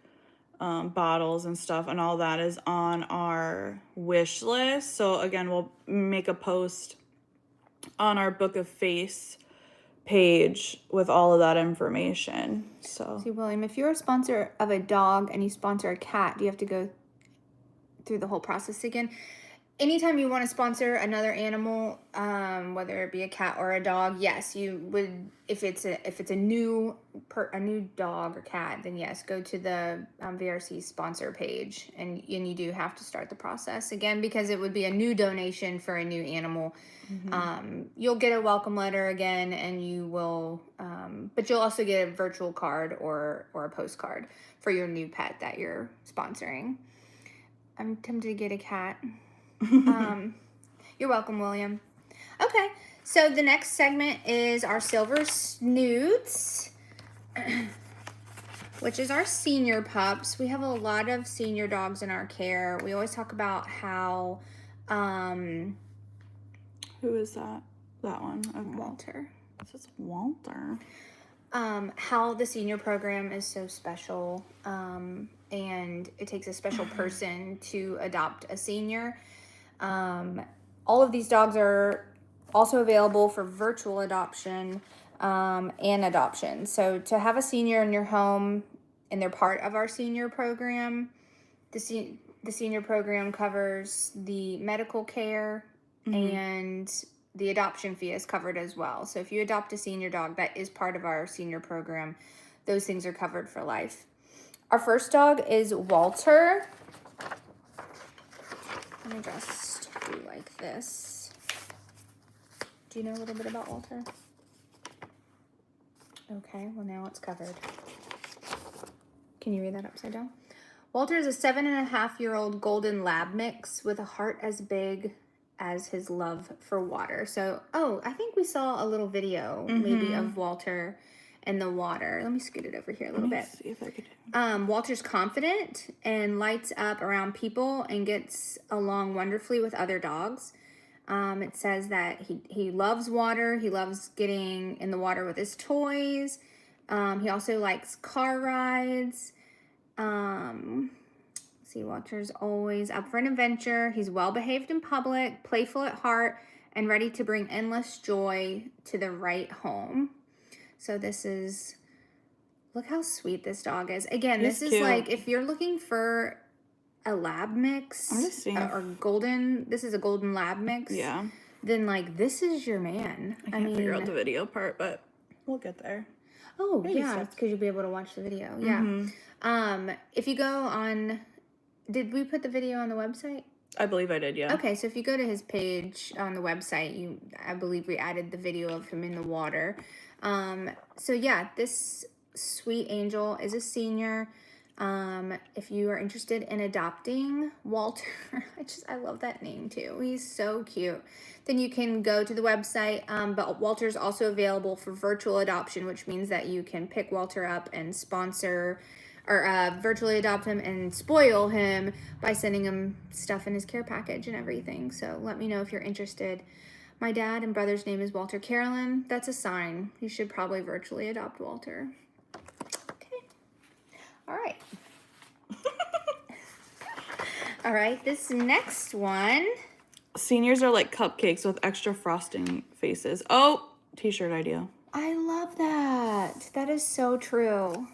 bottles and stuff, and all that is on our wish list. So again, we'll make a post on our Book of Face page with all of that information. So see, William, if you're a sponsor of a dog and you sponsor a cat, do you have to go through the whole process again? Anytime you want to sponsor another animal, whether it be a cat or a dog, yes, you would. If it's a new dog or cat, then yes, go to the VRC sponsor page, and you do have to start the process again because it would be a new donation for a new animal. Mm-hmm. You'll get a welcome letter again, and you will, but you'll also get a virtual card or a postcard for your new pet that you're sponsoring. I'm tempted to get a cat. You're welcome, William. Okay, so the next segment is our Silver Snoots, which is our senior pups. We have a lot of senior dogs in our care. We always talk about how who is that? That one? Okay. Walter. This is Walter. How the senior program is so special, and it takes a special person to adopt a senior. All of these dogs are also available for virtual adoption and adoption. So to have a senior in your home and they're part of our senior program, the senior program covers the medical care, and the adoption fee is covered as well. So if you adopt a senior dog that is part of our senior program, those things are covered for life. Our first dog is Walter. Let me just do like this. Do you know a little bit about Walter? Okay, well now it's covered. Can you read that upside down? Walter is a 7.5-year-old golden lab mix with a heart as big as his love for water. So, I think we saw a little video maybe of Walter and the water. Let me scoot it over here a little bit. See if I could. Walter's confident and lights up around people and gets along wonderfully with other dogs. It says that he loves water. He loves getting in the water with his toys. He also likes car rides. See, Walter's always up for an adventure. He's well behaved in public, playful at heart, and ready to bring endless joy to the right home. So this is, look how sweet this dog is. Again, this is like, if you're looking for a lab mix or golden, this is a golden lab mix. Yeah. Then like, this is your man. I can't figure out the video part, but we'll get there. Oh, yeah, it's because you'll be able to watch the video. Yeah. If you go on, did we put the video on the website? I believe I did, yeah. Okay, so if you go to his page on the website, I believe we added the video of him in the water. So yeah, this sweet angel is a senior. If you are interested in adopting Walter, I love that name too. He's so cute. Then you can go to the website. But Walter's also available for virtual adoption, which means that you can pick Walter up and sponsor or virtually adopt him and spoil him by sending him stuff in his care package and everything. So let me know if you're interested. My dad and brother's name is Walter Carolyn. That's a sign. You should probably virtually adopt Walter. Okay. All right. All right. This next one. Seniors are like cupcakes with extra frosting faces. Oh, t-shirt idea. I love that. That is so true.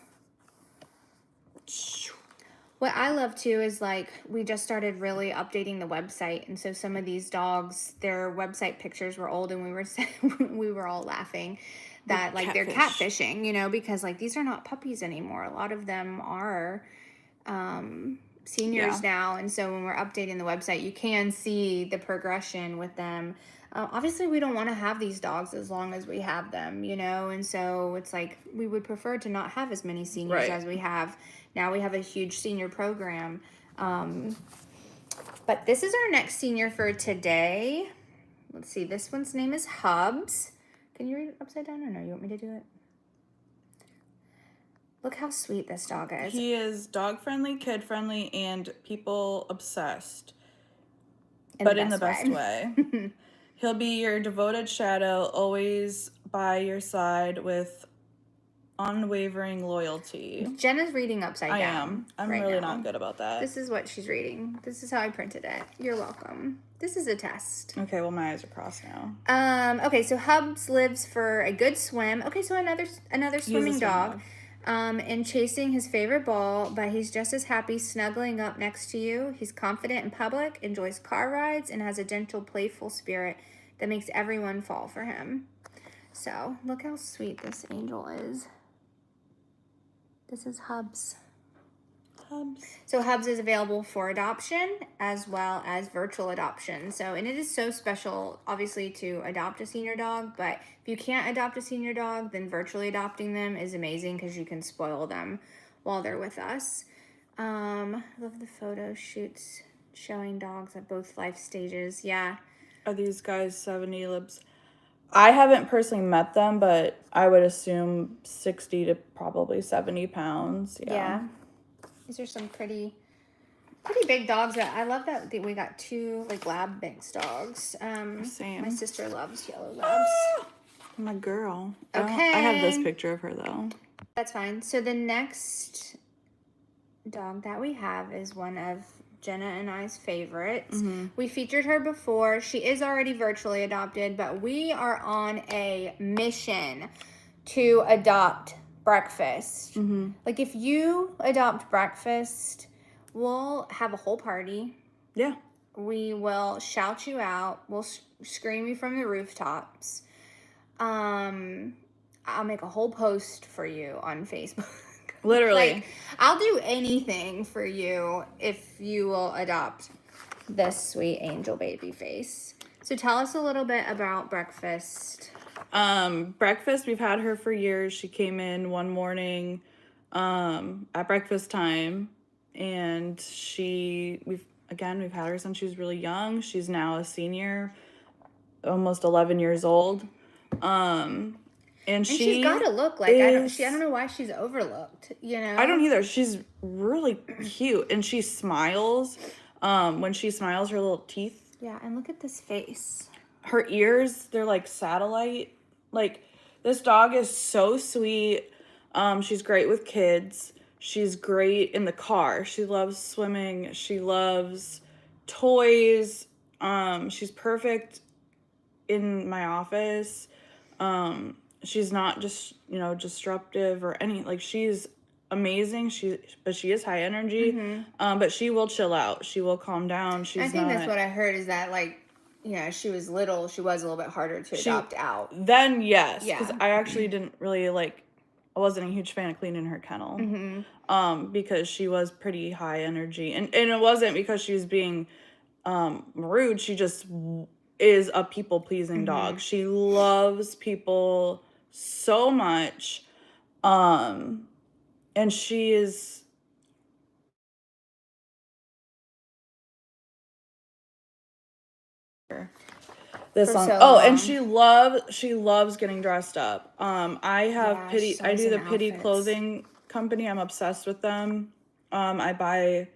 What I love too is like we just started really updating the website, and so some of these dogs, their website pictures were old, and we were all laughing that like they're catfishing, you know, because like these are not puppies anymore. A lot of them are seniors now, and so when we're updating the website, you can see the progression with them. Obviously, we don't want to have these dogs as long as we have them, you know, and so it's like we would prefer to not have as many seniors as we have. Now we have a huge senior program. But this is our next senior for today. Let's see, this one's name is Hubs. Can you read it upside down or no? You want me to do it? Look how sweet this dog is. He is dog-friendly, kid-friendly, and people-obsessed. But in the best way. He'll be your devoted shadow, always by your side with unwavering loyalty. Jenna's reading upside down. I am. I'm right really now. not good about that. This is what she's reading. This is how I printed it. You're welcome. This is a test. Okay, well, my eyes are crossed now. Okay, so Hubs lives for a good swim. Okay, so another swimming dog. And chasing his favorite ball, but he's just as happy snuggling up next to you. He's confident in public, enjoys car rides, and has a gentle, playful spirit that makes everyone fall for him. So, look how sweet this angel is. This is Hubs. Hubs. So Hubs is available for adoption as well as virtual adoption. So, and it is so special, obviously, to adopt a senior dog. But if you can't adopt a senior dog, then virtually adopting them is amazing because you can spoil them while they're with us. I love the photo shoots showing dogs at both life stages. Yeah. Are these guys 70 libs? I haven't personally met them, but I would assume 60 to probably 70 pounds. Yeah. These are some pretty big dogs. But I love that we got two like lab mix dogs. Same. My sister loves yellow labs. My girl. Okay. I have this picture of her though. That's fine. So the next dog that we have is one of Jenna and I's favorites. Mm-hmm. We featured her before. She is already virtually adopted, but we are on a mission to adopt Breakfast. Mm-hmm. Like if you adopt Breakfast, we'll have a whole party. Yeah. We will shout you out. We'll scream you from the rooftops. I'll make a whole post for you on Facebook. Literally. Like, I'll do anything for you if you will adopt this sweet angel baby face. So tell us a little bit about Breakfast. Breakfast, we've had her for years. She came in one morning at breakfast time, and we've had her since she was really young. She's now a senior, almost 11 years old. And she's got to look like I don't know why she's overlooked, you know. I don't either. She's really cute, and she smiles. When she smiles, her little teeth. Yeah, and look at this face. Her ears, they're like satellite. Like, this dog is so sweet. She's great with kids. She's great in the car. She loves swimming. She loves toys. She's perfect in my office. She's not just, disruptive or any, like, she's amazing. But she is high energy. Mm-hmm. But she will chill out. She will calm down. I think that's what I heard is that, like, she was little. She was a little bit harder to adopt out. Then, yes. Yeah. Because I actually didn't really, I wasn't a huge fan of cleaning her kennel. Mm-hmm. Because she was pretty high energy. And it wasn't because she was being rude. She just is a people-pleasing dog. She loves people so much. And she is this For long. so Oh, and long. she loves getting dressed up. I have Yeah, Pity. she's I always do in the Pity outfits. clothing company. I'm obsessed with them. I buy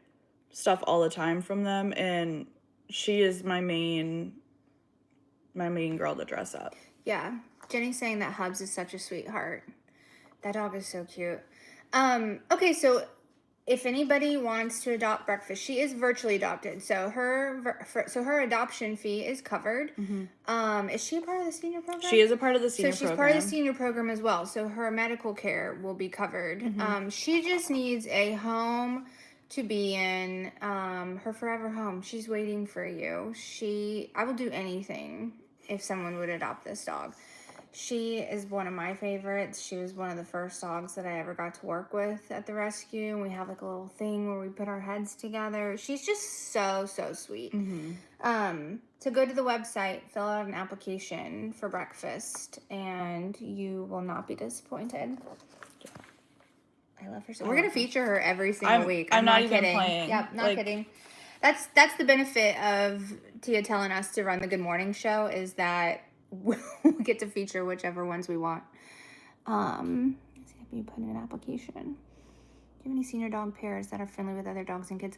stuff all the time from them, and she is my main girl to dress up. Yeah, Jenny's saying that Hubs is such a sweetheart. That dog is so cute. Okay, so if anybody wants to adopt Breakfast, she is virtually adopted, so her adoption fee is covered. Is she a part of the senior program? She is a part of the senior program. So she's part of the senior program as well. So her medical care will be covered. She just needs a home to be in, her forever home. She's waiting for you. I will do anything if someone would adopt this dog. She is one of my favorites. She was one of the first dogs that I ever got to work with at the rescue. We have like a little thing where we put our heads together. She's just so sweet. So go to the website, fill out an application for Breakfast, and you will not be disappointed. I love her so. We're gonna feature her every single week. I'm not even even playing. Yep, not kidding. That's the benefit of Tia telling us to run the Good Morning show, is that we'll get to feature whichever ones we want. Let's see if you put in an application. Do you have any senior dog pairs that are friendly with other dogs and kids?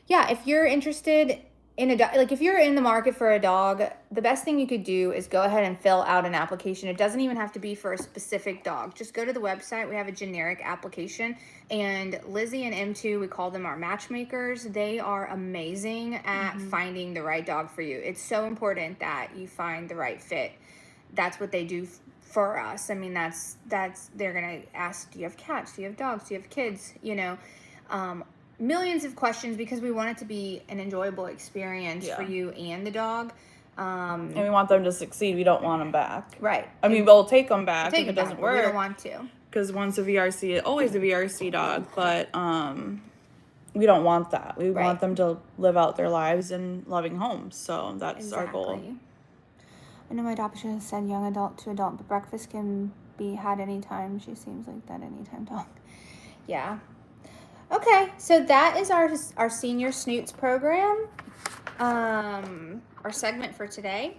Yeah, if you're interested in a dog, like if you're in the market for a dog, the best thing you could do is go ahead and fill out an application. It doesn't even have to be for a specific dog. Just go to the website. We have a generic application, and Lizzie and M2, we call them our matchmakers. They are amazing at finding the right dog for you. It's so important that you find the right fit. That's what they do for us. I mean, that's they're gonna ask, do you have cats? Do you have dogs? Do you have kids? You know, millions of questions, because we want it to be an enjoyable experience for you and the dog. And we want them to succeed. We don't want them back. Right. I mean, we'll take them back if it doesn't work. We don't want to. Because once a VRC, always a VRC dog. But we don't want that. We want them to live out their lives in loving homes. So that's our goal. I know my adoption said young adult to adult, but Breakfast can be had anytime. She seems like that anytime dog. Yeah. Okay, so that is our Senior Snoots program, our segment for today.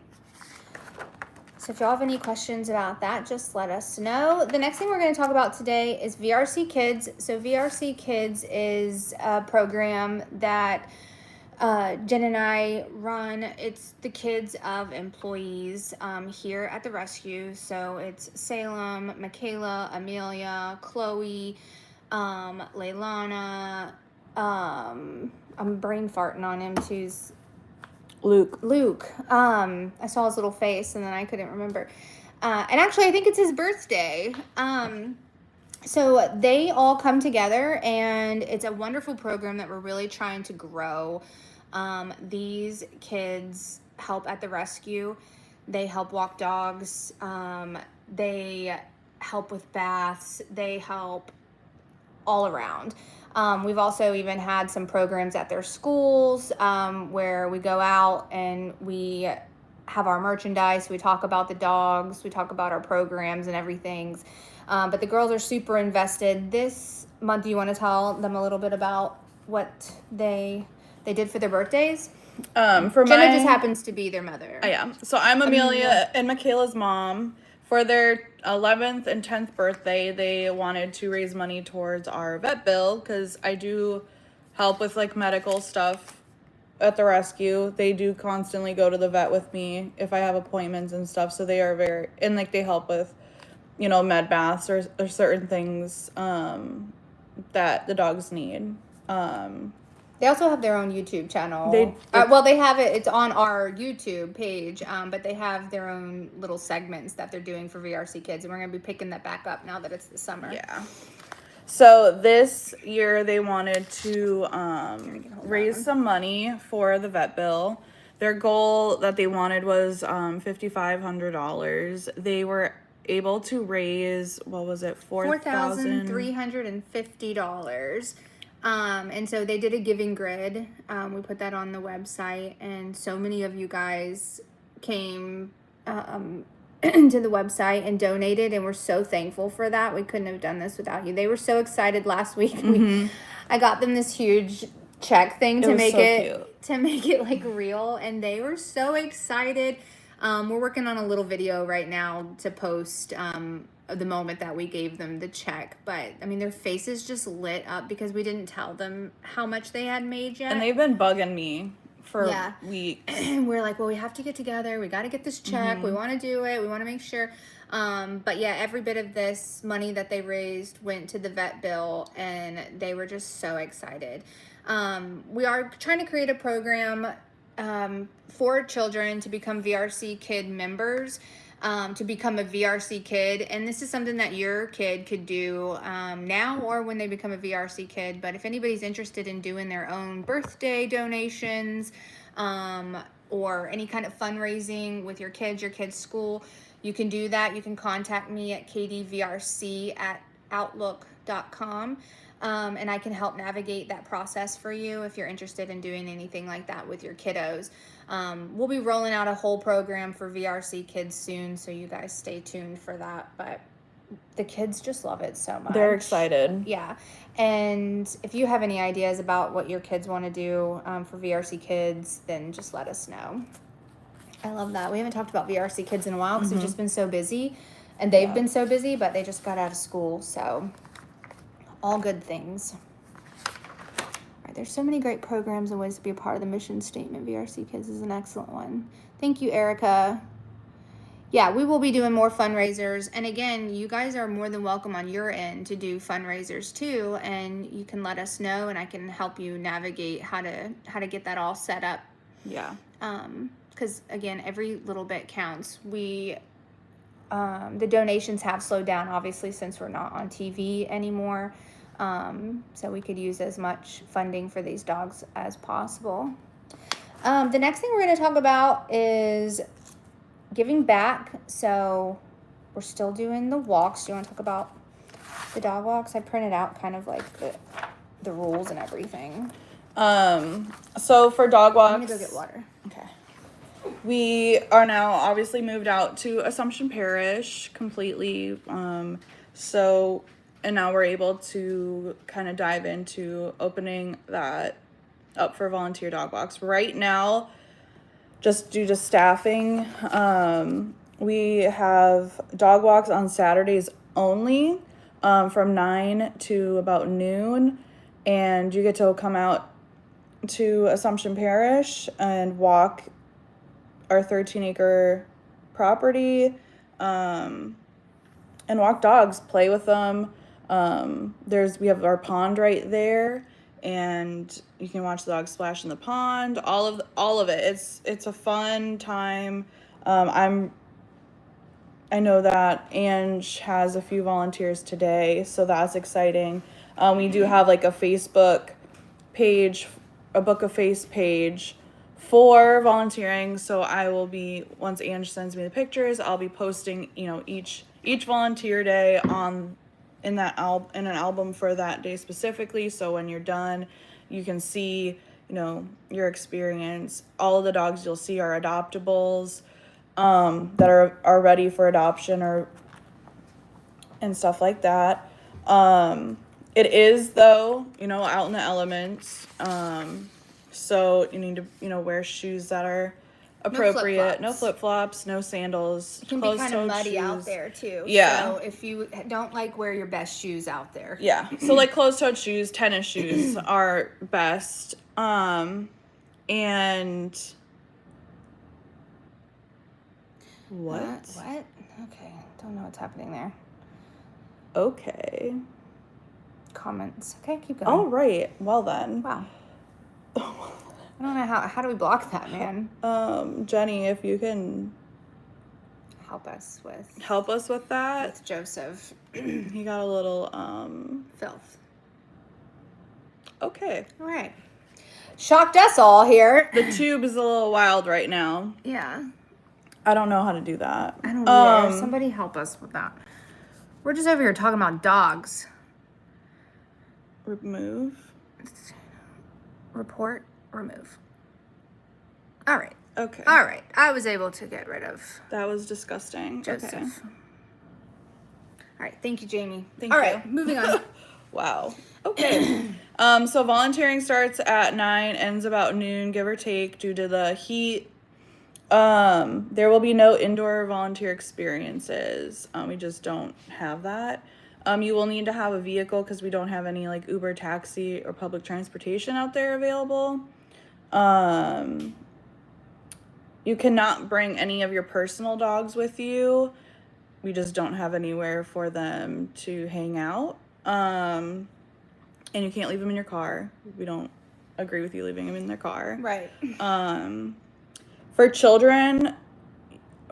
So if y'all have any questions about that, just let us know. The next thing we're going to talk about today is VRC Kids. So VRC Kids is a program that Jen and I run. It's the kids of employees here at the rescue. So it's Salem, Michaela, Amelia, Chloe, Leilana, I'm brain farting on him. She's Luke. I saw his little face and then I couldn't remember. And actually I think it's his birthday. So they all come together, and it's a wonderful program that we're really trying to grow. These kids help at the rescue. They help walk dogs. They help with baths. They help all around. We've also even had some programs at their schools where we go out and we have our merchandise. We talk about the dogs. We talk about our programs and everything. But the girls are super invested. This month, do you want to tell them a little bit about what they did for their birthdays? Jenna just happens to be their mother. Yeah. So I'm Amelia and Michaela's mom. For their 11th and 10th birthday, they wanted to raise money towards our vet bill, because I do help with like medical stuff at the rescue. They do constantly go to the vet with me if I have appointments and stuff. So they are very, and like they help with, you know, med baths or certain things that the dogs need. They also have their own YouTube channel. They have it. It's on our YouTube page, but they have their own little segments that they're doing for VRC Kids, and we're going to be picking that back up now that it's the summer. Yeah. So this year they wanted to raise some money for the vet bill. Their goal that they wanted was $5,500. They were able to raise, what was it, $4,350. And so they did a giving grid. We put that on the website, and so many of you guys came and to the website and donated, and we're so thankful for that. We couldn't have done this without you. They were so excited last week. I got them this huge check thing to make it like real, and they were so excited. We're working on a little video right now to post the moment that we gave them the check, but I mean their faces just lit up because we didn't tell them how much they had made yet, and they've been bugging me for weeks. And we're like, well, we have to get together, we got to get this check, we want to do it, we want to make sure. But yeah, every bit of this money that they raised went to the vet bill, and they were just so excited. We are trying to create a program for children to become VRC Kid members, to become a VRC Kid. And this is something that your kid could do now or when they become a VRC Kid. But if anybody's interested in doing their own birthday donations or any kind of fundraising with your kid's school, you can do that. You can contact me at katievrc@outlook.com. And I can help navigate that process for you if you're interested in doing anything like that with your kiddos. We'll be rolling out a whole program for VRC kids soon, so you guys stay tuned for that. But the kids just love it so much. They're excited. Yeah. And if you have any ideas about what your kids want to do for VRC kids, then just let us know. I love that. We haven't talked about VRC kids in a while because we've just been so busy, and they've been so busy, but they just got out of school, so all good things. All right, there's so many great programs and ways to be a part of the mission statement. VRC Kids is an excellent one. Thank you, Erica. Yeah, we will be doing more fundraisers. And again, you guys are more than welcome on your end to do fundraisers too. And you can let us know, and I can help you navigate how to get that all set up. Yeah. Because again, every little bit counts. The donations have slowed down, obviously, since we're not on TV anymore. So we could use as much funding for these dogs as possible. The next thing we're going to talk about is giving back. So we're still doing the walks. Do you want to talk about the dog walks? I printed out kind of like the rules and everything. So for dog walks, I'm going to go get water. Okay. We are now obviously moved out to Assumption Parish completely. And now we're able to kind of dive into opening that up for volunteer dog walks. Right now, just due to staffing, we have dog walks on Saturdays only, from 9 to about noon. And you get to come out to Assumption Parish and walk our 13-acre property, and walk dogs, play with them. We have our pond right there, and you can watch the dogs splash in the pond. All of it. It's a fun time. I know that Ange has a few volunteers today, so that's exciting. We do have like a Facebook page, a Book of Face page for volunteering. So I will be, once Ange sends me the pictures, I'll be posting, each volunteer day in an album for that day specifically. So when you're done, you can see, your experience. All of the dogs you'll see are adoptables, that are ready for adoption and stuff like that. It is though, out in the elements. So you need to, wear shoes that are appropriate. No flip-flops, no sandals. It can be kind of muddy out there too. Yeah. So if you don't wear your best shoes out there. Yeah. So like closed-toed shoes, tennis shoes are best. And what? What? Okay. Don't know what's happening there. Okay. Comments. Okay, keep going. All right. Well then. Wow. I don't know how do we block that, man? Jenny, if you can help us with that. With Joseph. He got a little filth. Okay. All right. Shocked us all here. The tube is a little wild right now. Yeah. I don't know how to do that. I don't either. Somebody help us with that. We're just over here talking about dogs. Remove. Report, remove. All right. Okay. All right. I was able to get rid of That was disgusting. Joseph. Okay. All right. Thank you, Jamie. Thank All you. right. Moving on. Wow. Okay. So volunteering starts at 9, ends about noon, give or take, due to the heat. There will be no indoor volunteer experiences. We just don't have that. You will need to have a vehicle because we don't have any like Uber, taxi, or public transportation out there available. You cannot bring any of your personal dogs with you. We just don't have anywhere for them to hang out. And you can't leave them in your car. We don't agree with you leaving them in their car. Right. For children,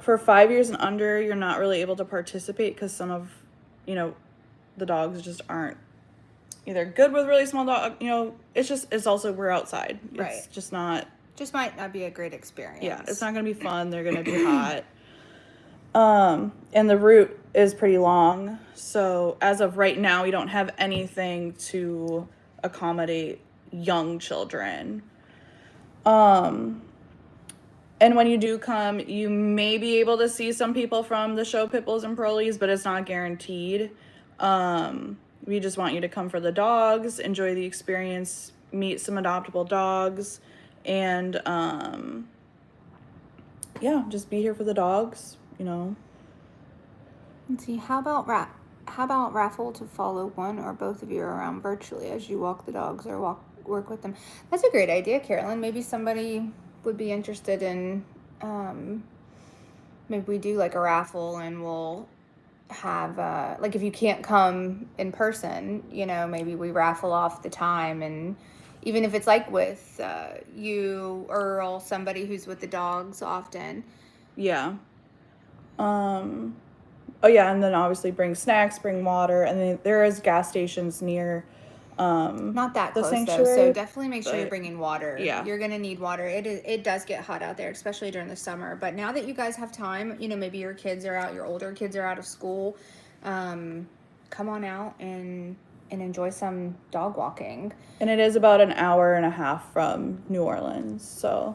for 5 years and under, you're not really able to participate because some of, the dogs just aren't either good with really small dog. It's also we're outside. Right. It's just not. Just might not be a great experience. Yeah, it's not gonna be fun. They're gonna be hot. And the route is pretty long. So as of right now, we don't have anything to accommodate young children. And when you do come, you may be able to see some people from the show Pit Bulls and Prolies, but it's not guaranteed. We just want you to come for the dogs, enjoy the experience, meet some adoptable dogs, and just be here for the dogs, Let's see. How about raffle to follow one or both of you around virtually as you walk the dogs or work with them? That's a great idea, Carolyn. Maybe somebody would be interested in maybe we do like a raffle and we'll have like if you can't come in person, maybe we raffle off the time, and even if it's like with you, Earl, somebody who's with the dogs often. Yeah. Oh yeah, and then obviously bring snacks, bring water, and then there is gas stations near not that close sanctuary, though, so definitely make sure you're bringing water. Yeah, you're gonna need water. It does get hot out there, especially during the summer, but now that you guys have time, maybe your kids are out, your older kids are out of school, come on out and enjoy some dog walking. And it is about an hour and a half from New Orleans, so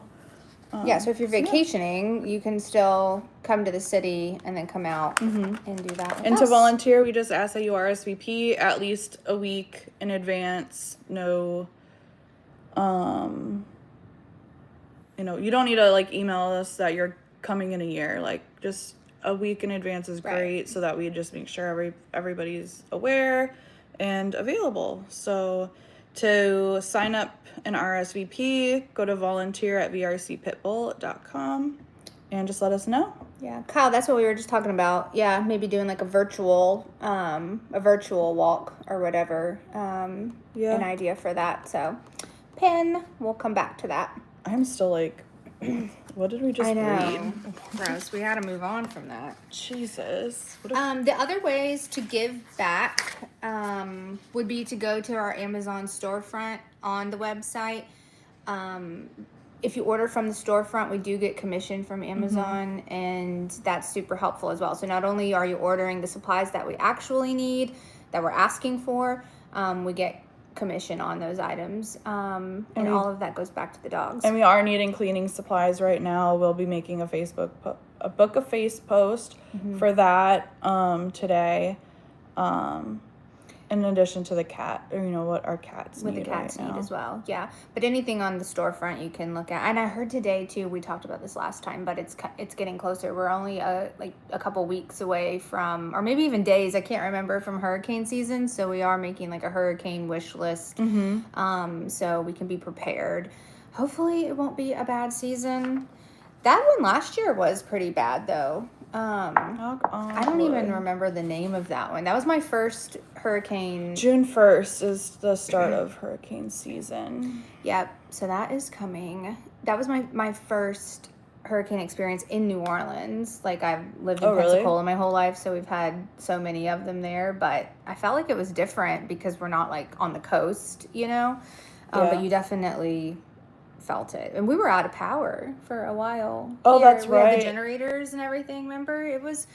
so if you're vacationing, you can still come to the city and then come out and do that. And to volunteer, we just ask that you RSVP at least a week in advance. No, you don't need to like email us that you're coming in a year. Like just a week in advance is great, so that we just make sure everybody's aware and available. So to sign up an RSVP, go to volunteer@vrcpitbull.com and just let us know. Yeah, Kyle, that's what we were just talking about. Yeah, maybe doing like a virtual walk or whatever. An idea for that. So, Pin, we'll come back to that. I'm still like, what did we just read? Gross. We had to move on from that. Jesus. The other ways to give back would be to go to our Amazon storefront on the website. If you order from the storefront, we do get commission from Amazon, and that's super helpful as well. So not only are you ordering the supplies that we actually need, that we're asking for, we get commission on those items, and all of that goes back to the dogs. And we are needing cleaning supplies right now. We'll be making a book a face post for that today, in addition to the cat, or what our cats need. What the cats right need now as well, yeah. But anything on the storefront you can look at. And I heard today too, we talked about this last time, but it's getting closer. We're only like a couple weeks away from, or maybe even days, I can't remember, from hurricane season. So we are making like a hurricane wish list, so we can be prepared. Hopefully it won't be a bad season. That one last year was pretty bad though. I don't even remember the name of that one. That was my first hurricane. June 1st is the start of hurricane season. Yep. So that is coming. That was my first hurricane experience in New Orleans. Like I've lived in Pensacola my whole life, so we've had so many of them there, but I felt like it was different because we're not like on the coast, but you definitely felt it, and we were out of power for a while. Oh, that's right. We had the generators and everything. Remember, it was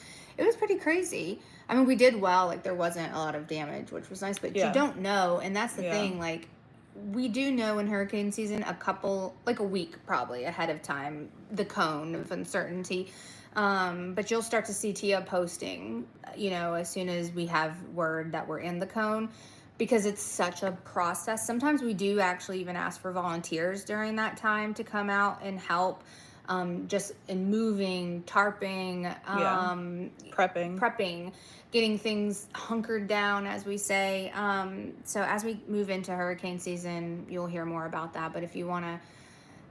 pretty crazy. I mean, we did well. Like there wasn't a lot of damage, which was nice. But you don't know, and that's the thing. Like we do know in hurricane season like a week probably ahead of time, the cone of uncertainty. But you'll start to see Tia posting, as soon as we have word that we're in the cone, because it's such a process. Sometimes we do actually even ask for volunteers during that time to come out and help, just in moving, tarping, prepping, getting things hunkered down, as we say. So as we move into hurricane season, you'll hear more about that. But if you want to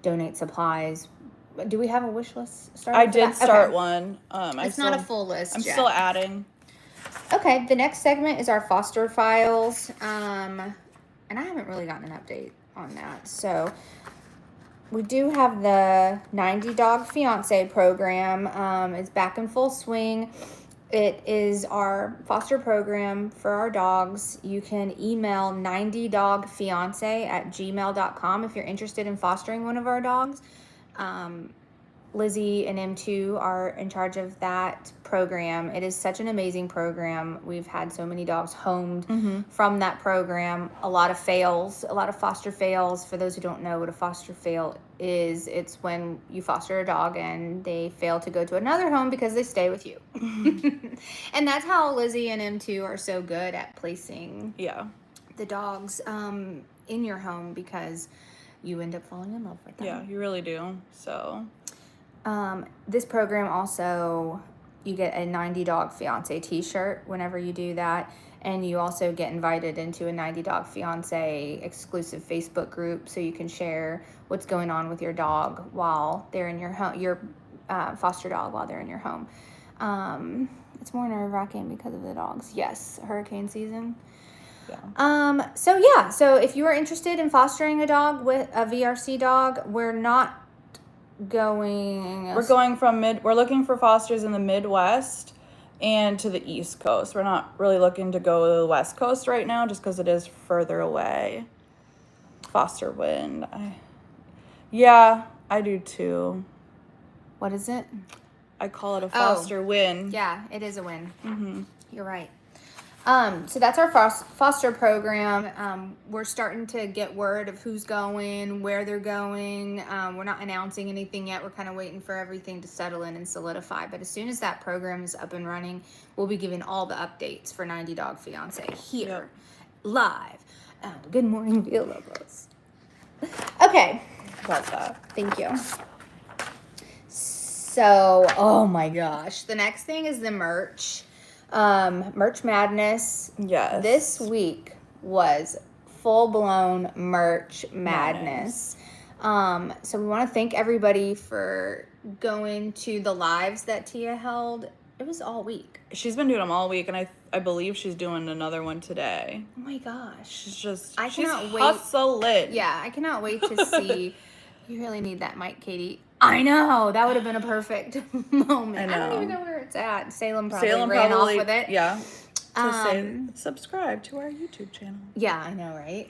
donate supplies, do we have a wish list started? I did start one. It's not a full list I'm yet. still adding. Okay, the next segment is our foster files. And I haven't really gotten an update on that. So we do have the 90 Dog Fiance program. It's back in full swing. It is our foster program for our dogs. You can email 90dogfiance@gmail.com if you're interested in fostering one of our dogs. Lizzie and M2 are in charge of that program. It is such an amazing program. We've had so many dogs homed from that program. A lot of foster fails. For those who don't know what a foster fail is, it's when you foster a dog and they fail to go to another home because they stay with you. And that's how Lizzie and M2 are so good at placing the dogs in your home, because you end up falling in love with them. Yeah, you really do. So this program also, you get a 90 Dog Fiance t-shirt whenever you do that, and you also get invited into a 90 Dog Fiance exclusive Facebook group, so you can share what's going on with your dog while they're in your home, your foster dog while they're in your home. It's more nerve-wracking because of the dogs. Yes, hurricane season. Yeah. So if you are interested in fostering a dog with a VRC dog, we're looking for fosters in the Midwest and to the East Coast. We're not really looking to go to the West Coast right now just because it is further away. Foster wind. I do too. What is it? I call it a foster win. Yeah, it is a win. You're right. So that's our foster program. We're starting to get word of who's going, where they're going. We're not announcing anything yet. We're kind of waiting for everything to settle in and solidify. But as soon as that program is up and running, we'll be giving all the updates for 90 Dog Fiance here, live. Good morning, Villalobos. Okay. About that. Thank you. So, oh my gosh. The next thing is the merch. Merch madness. Yes. This week was full-blown merch madness. So we want to thank everybody for going to the lives that Tia held. It was all week. She's been doing them all week, and I believe she's doing another one today. Oh my gosh. She's cannot wait. Hustling. Yeah, I cannot wait to see. You really need that mic, Katie. I know. That would have been a perfect moment. I know. I don't even know where it's at. Salem probably ran off with it. Yeah. To say subscribe to our YouTube channel. Yeah, I know, right?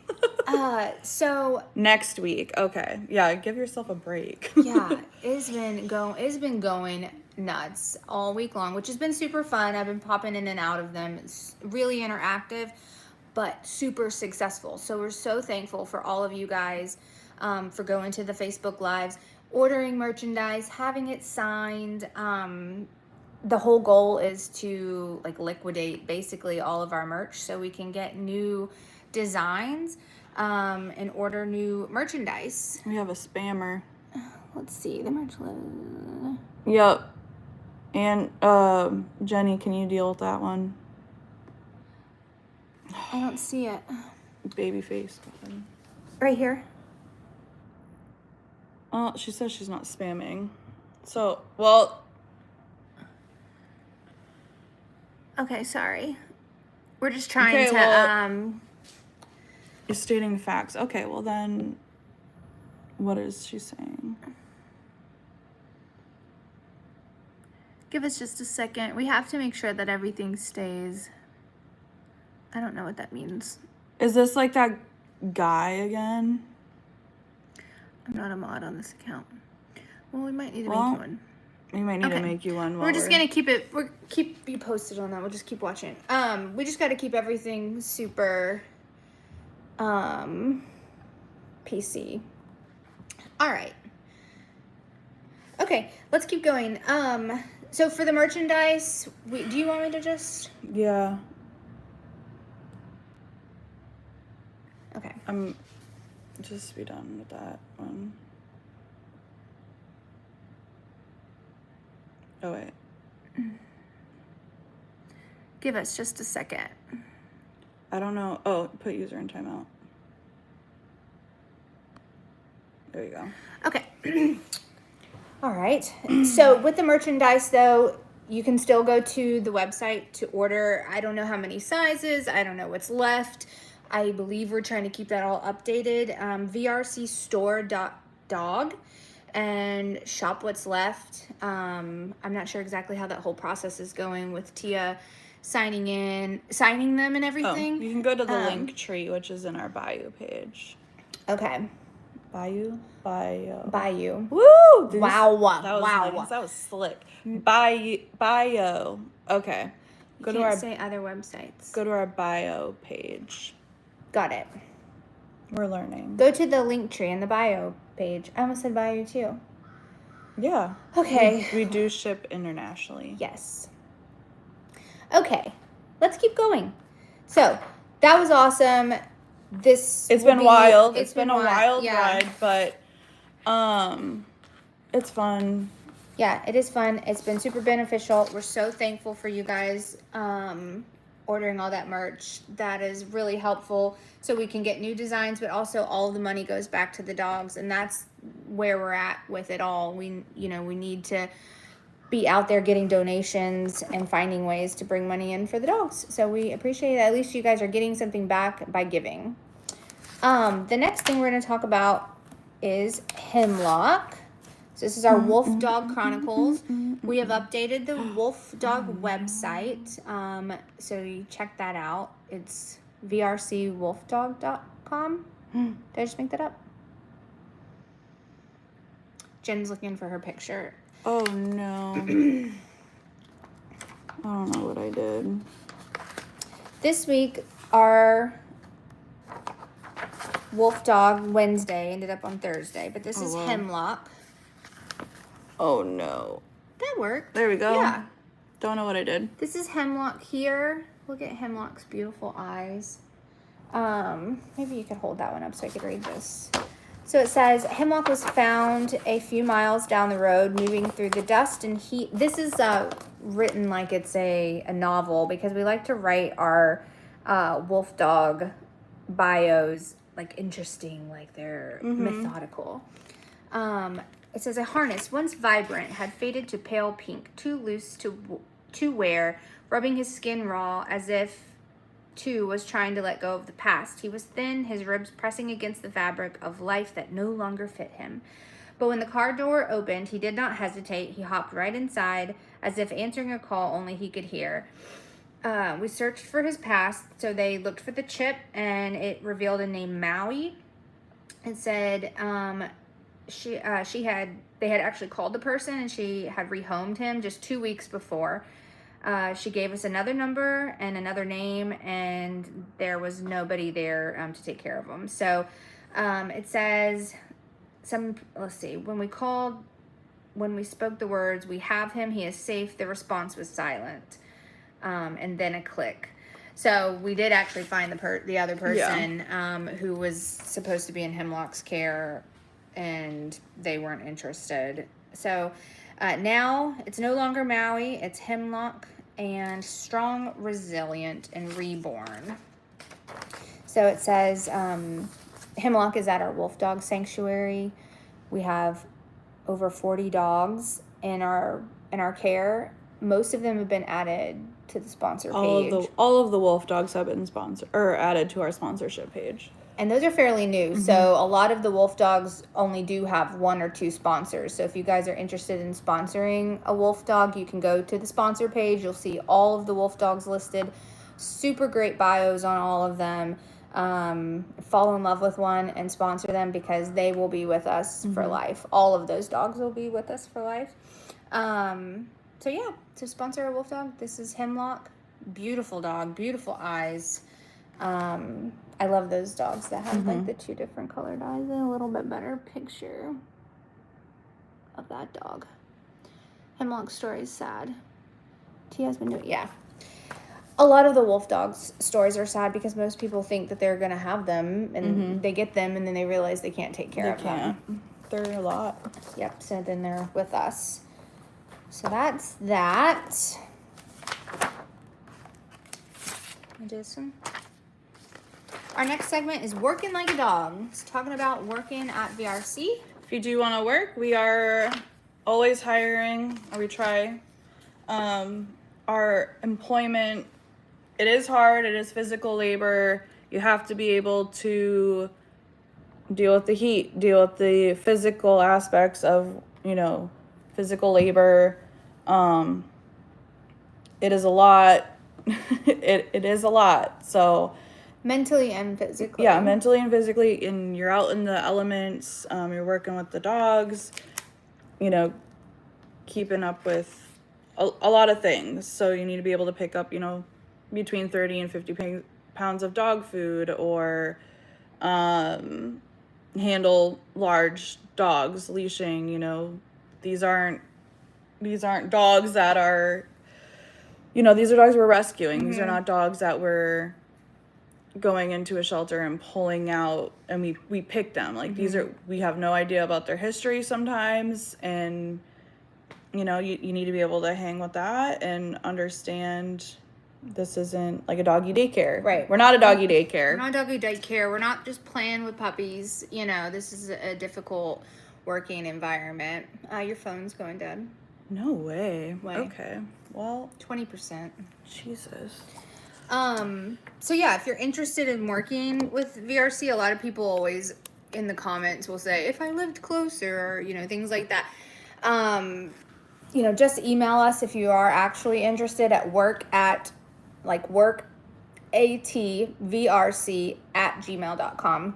So next week. Okay. Yeah, give yourself a break. Yeah, it's been going nuts all week long, which has been super fun. I've been popping in and out of them. It's really interactive, but super successful. So we're so thankful for all of you guys for going to the Facebook Lives, ordering merchandise, having it signed. The whole goal is to liquidate basically all of our merch so we can get new designs and order new merchandise. We have a spammer. Let's see the merch list. Yep. And Jenny, can you deal with that one? I don't see it. Baby face. Right here. Oh, she says she's not spamming. So, well. Okay, sorry. We're just trying to, You're stating facts. Okay, well then, what is she saying? Give us just a second. We have to make sure that everything stays. I don't know what that means. Is this like that guy again? I'm not a mod on this account. Well, we might need to make you one. We might need to make you one. We're just gonna keep you posted on that. We'll just keep watching. We just got to keep everything super PC. All right. Okay, let's keep going. So for the merchandise, do you want me to just? Yeah. Okay. I'm just be done with that one. Oh wait. Give us just a second. I don't know. Oh, put user in timeout. There you go. Okay. All right. So with the merchandise, though, you can still go to the website to order. I don't know how many sizes. I don't know what's left. I believe we're trying to keep that all updated. vrcstore.dog and shop what's left. I'm not sure exactly how that whole process is going with Tia signing them and everything. Oh, you can go to the link tree, which is in our bio page. Okay. Bio. Woo! Wow. That was nice. That was slick. Bio. Okay. You can't say other websites. Go to our bio page. Got it. We're learning. Go to the link tree in the bio page. I almost said bio too. Yeah. Okay. We do ship internationally. Yes. Okay. Let's keep going. So that was awesome. It's been wild. It's been a wild ride, but it's fun. Yeah, it is fun. It's been super beneficial. We're so thankful for you guys ordering all that merch. That is really helpful so we can get new designs, but also all of the money goes back to the dogs, and that's where we're at with it all. We need to be out there getting donations and finding ways to bring money in for the dogs. So we appreciate it. At least you guys are getting something back by giving. The next thing we're going to talk about is Hemlock. So this is our Wolf Dog Chronicles. We have updated the Wolf Dog website. So you check that out. It's vrcwolfdog.com. Did I just make that up? Jen's looking for her picture. Oh no. I don't know what I did. This week, our Wolf Dog Wednesday ended up on Thursday, but this is Hemlock. Oh no. That worked. There we go. Yeah. Don't know what I did. This is Hemlock here. Look at Hemlock's beautiful eyes. Maybe you could hold that one up so I could read this. So it says, Hemlock was found a few miles down the road, moving through the dust and heat. This is written like it's a novel because we like to write our wolf dog bios like interesting, like they're methodical. It says, a harness, once vibrant, had faded to pale pink, too loose to wear, rubbing his skin raw as if too was trying to let go of the past. He was thin, his ribs pressing against the fabric of life that no longer fit him. But when the car door opened, he did not hesitate. He hopped right inside, as if answering a call only he could hear. We searched for his past, so they looked for the chip, and it revealed a name, Maui. It said they had actually called the person, and she had rehomed him just 2 weeks before. She gave us another number and another name, and there was nobody there to take care of him. So it says, let's see, when we spoke the words, we have him, he is safe, the response was silent, and then a click. So we did actually find the other person who was supposed to be in Hemlock's care, and they weren't interested. So now it's no longer Maui, it's Hemlock, and strong, resilient, and reborn. So it says Hemlock is at our wolf dog sanctuary. We have over 40 dogs in our care. Most of them have been added to the sponsor page. All of the wolf dogs have been added to our sponsorship page. And those are fairly new. So a lot of the wolf dogs only do have 1 or 2 sponsors. So if you guys are interested in sponsoring a wolf dog, you can go to the sponsor page. You'll see all of the wolf dogs listed. Super great bios on all of them. Fall in love with one and sponsor them because they will be with us for life. All of those dogs will be with us for life. So sponsor a wolf dog. This is Hemlock. Beautiful dog, beautiful eyes. I love those dogs that have like the 2 different colored eyes. And a little bit better picture of that dog. Hemlock's story is sad. Tia's been doing, yeah. A lot of the wolf dogs stories are sad because most people think that they're gonna have them and they get them and then they realize they can't take care of them. They're a lot. Yep. So then they're with us. So that's that. Jason. Our next segment is working like a dog. It's talking about working at VRC. If you do want to work, we are always hiring, or we try. Our employment, it is hard. It is physical labor. You have to be able to deal with the heat, deal with the physical aspects of, physical labor. It is a lot. it is a lot. So mentally and physically. Yeah, mentally and physically. And you're out in the elements. You're working with the dogs, keeping up with a lot of things. So you need to be able to pick up, between 30 and 50 pounds of dog food, or handle large dogs, leashing. These aren't dogs that are, these are dogs we're rescuing. These are not dogs that we're going into a shelter and pulling out and we pick them. Like we have no idea about their history sometimes, and you need to be able to hang with that and understand this isn't like a doggy daycare. Right. We're not a doggy daycare. We're not doggy daycare. We're not just playing with puppies. This is a difficult working environment. Your phone's going dead. No way. Okay. Well, 20%. Jesus. So yeah, if you're interested in working with VRC, a lot of people always in the comments will say, if I lived closer, or, things like that. Just email us if you are actually interested at workatvRC@gmail.com.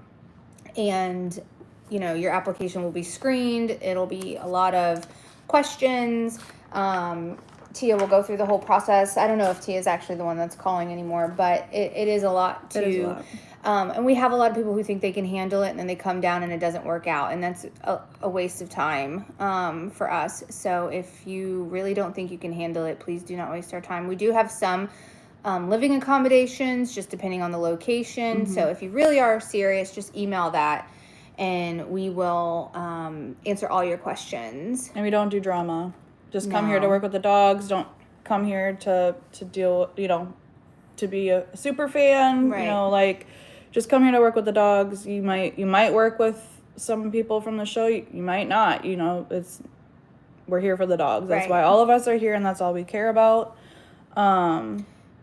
And, your application will be screened. It'll be a lot of questions. Tia will go through the whole process. I don't know if Tia is actually the one that's calling anymore, but it is a lot to. It is a lot. And we have a lot of people who think they can handle it, and then they come down and it doesn't work out, and that's a waste of time for us. So if you really don't think you can handle it, please do not waste our time. We do have some living accommodations, just depending on the location. So if you really are serious, just email that, and we will answer all your questions. And we don't do drama. Just come here to work with the dogs. Don't come here to deal, to be a super fan. Right. Just come here to work with the dogs. You might work with some people from the show. You might not. We're here for the dogs. That's why all of us are here, and that's all we care about.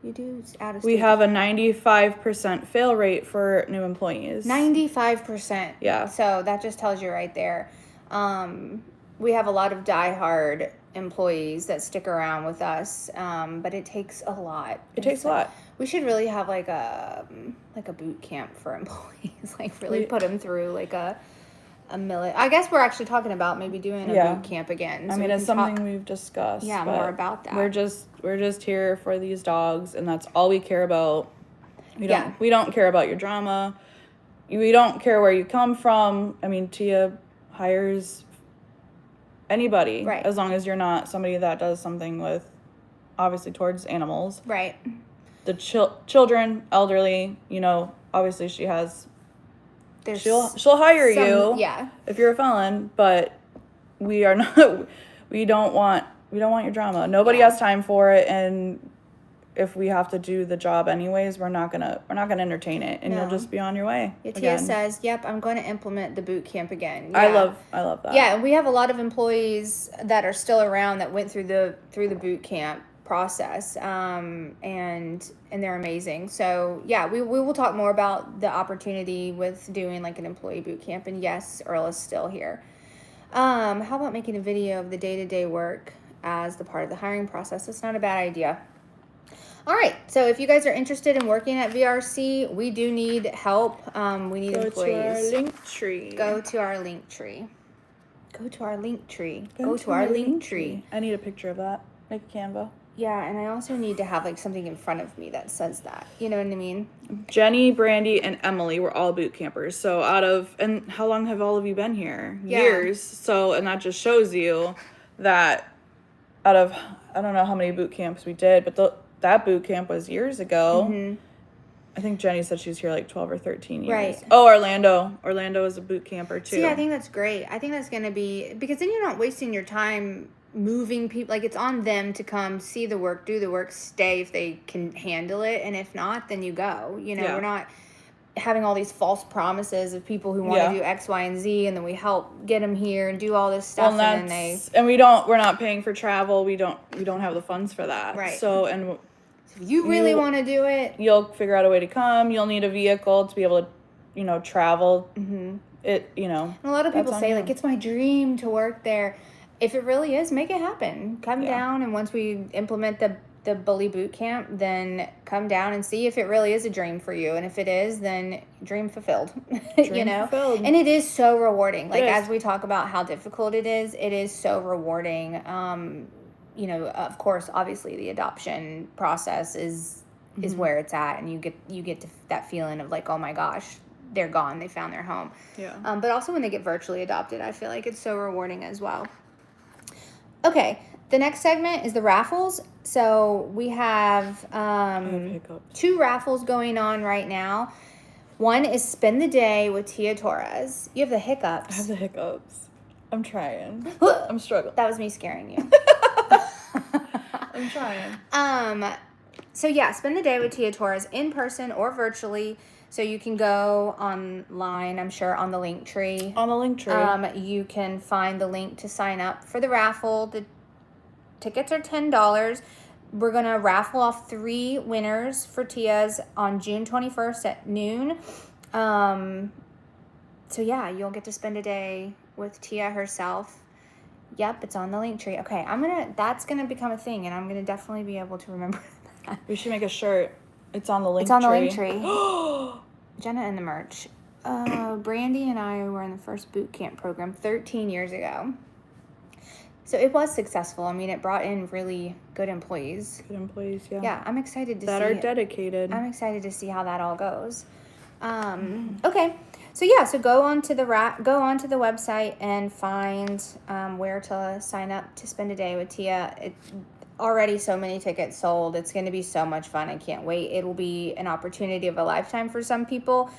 We have a 95% fail rate for new employees. 95%. Yeah. So that just tells you right there. We have a lot of diehard employees that stick around with us, but it takes a lot. It takes a lot. We should really have like a boot camp for employees, really put them through a million. I guess we're actually talking about maybe doing a boot camp again. So it's something we've discussed. Yeah, more about that. We're just here for these dogs, and that's all we care about. We don't care about your drama. We don't care where you come from. Tia hires anybody, as long as you're not somebody that does something with, obviously, towards animals. Right. The children, elderly, obviously she has. She'll hire you. Yeah. If you're a felon, but we are not. We don't want your drama. Nobody has time for it, and if we have to do the job anyways, we're not gonna entertain it, and you'll just be on your way. Tia says, "Yep, I'm going to implement the boot camp again." Yeah. I love that. Yeah, and we have a lot of employees that are still around that went through the boot camp process, and they're amazing. So yeah, we will talk more about the opportunity with doing an employee boot camp. And yes, Earl is still here. How about making a video of the day-to-day work as the part of the hiring process? It's not a bad idea. All right, so if you guys are interested in working at VRC, we do need help. We need employees. Go to our link tree. Go to our link tree. Go to our link tree. I need a picture of that. Make a Canva. Yeah, and I also need to have like something in front of me that says that. You know what I mean? Jenny, Brandy, and Emily were all boot campers. So and how long have all of you been here? Yeah. Years. So, and that just shows you that out of, I don't know how many boot camps we did, but that boot camp was years ago. Mm-hmm. I think Jenny said she's here like 12 or 13 years. Right. Oh, Orlando. Orlando is a boot camper too. See, I think that's great. I think that's going to be, because then you're not wasting your time moving people. Like, it's on them to come see the work, do the work, stay if they can handle it. And if not, then you go. You know, Yeah. we're not having all these false promises of people who want to do X, Y, and Z, and then we help get them here and do all this stuff, and then we're not paying for travel. We don't have the funds for that. Right. So, and if you really want to do it, you'll figure out a way to come. You'll need a vehicle to be able to, travel. Mm-hmm. And a lot of people say, like, it's my dream to work there. If it really is, make it happen. Come down, and once we implement the bully boot camp, then come down and see if it really is a dream for you. And if it is, then dream fulfilled. Fulfilled. And it is so rewarding. Like, as we talk about how difficult it is so rewarding. Of course, obviously the adoption process is where it's at, and you get to that feeling of like, oh my gosh, they're gone, they found their home. Yeah. But also when they get virtually adopted, I feel like it's so rewarding as well. Okay, the next segment is the raffles. So we have 2 raffles going on right now. One is Spend the Day with Tia Torres. You have the hiccups. I have the hiccups. I'm trying. I'm struggling. That was me scaring you. I'm trying. So yeah, Spend the Day with Tia Torres in person or virtually. So you can go online, I'm sure, on the link tree. On the link tree. You can find the link to sign up for the raffle. The tickets are $10. We're going to raffle off 3 winners for Tia's on June 21st at noon. So yeah, you'll get to spend a day with Tia herself. Yep, it's on the link tree. Okay, that's gonna become a thing, and I'm gonna definitely be able to remember that. We should make a shirt. It's on the link tree. It's on tree. the link tree. Jenna and the merch. Brandy and I were in the first boot camp program 13 years ago. So it was successful. I mean, it brought in really good employees. Good employees, yeah. Yeah, I'm excited to see. That are dedicated. I'm excited to see how that all goes. Okay. So yeah, so go onto the website and find where to sign up to spend a day with Tia. It's already so many tickets sold. It's going to be so much fun. I can't wait. It will be an opportunity of a lifetime for some people.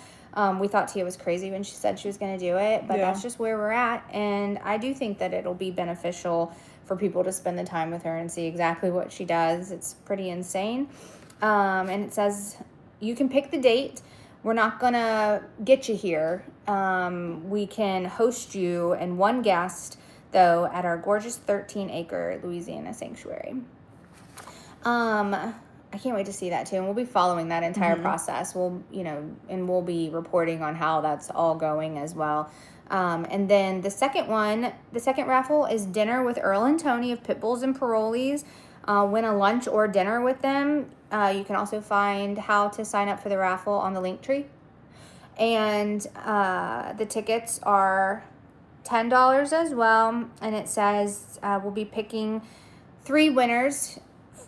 We thought Tia was crazy when she said she was going to do it, but that's just where we're at. And I do think that it'll be beneficial for people to spend the time with her and see exactly what she does. It's pretty insane. And it says you can pick the date. We're not going to get you here. We can host you and 1 guest, though, at our gorgeous 13-acre Louisiana sanctuary. I can't wait to see that, too. And we'll be following that entire process. And we'll be reporting on how that's all going as well. And then the second raffle is Dinner with Earl and Tony of Pitbulls and Parolees. Win a lunch or dinner with them. You can also find how to sign up for the raffle on the link tree. And the tickets are $10 as well. And it says we'll be picking 3 winners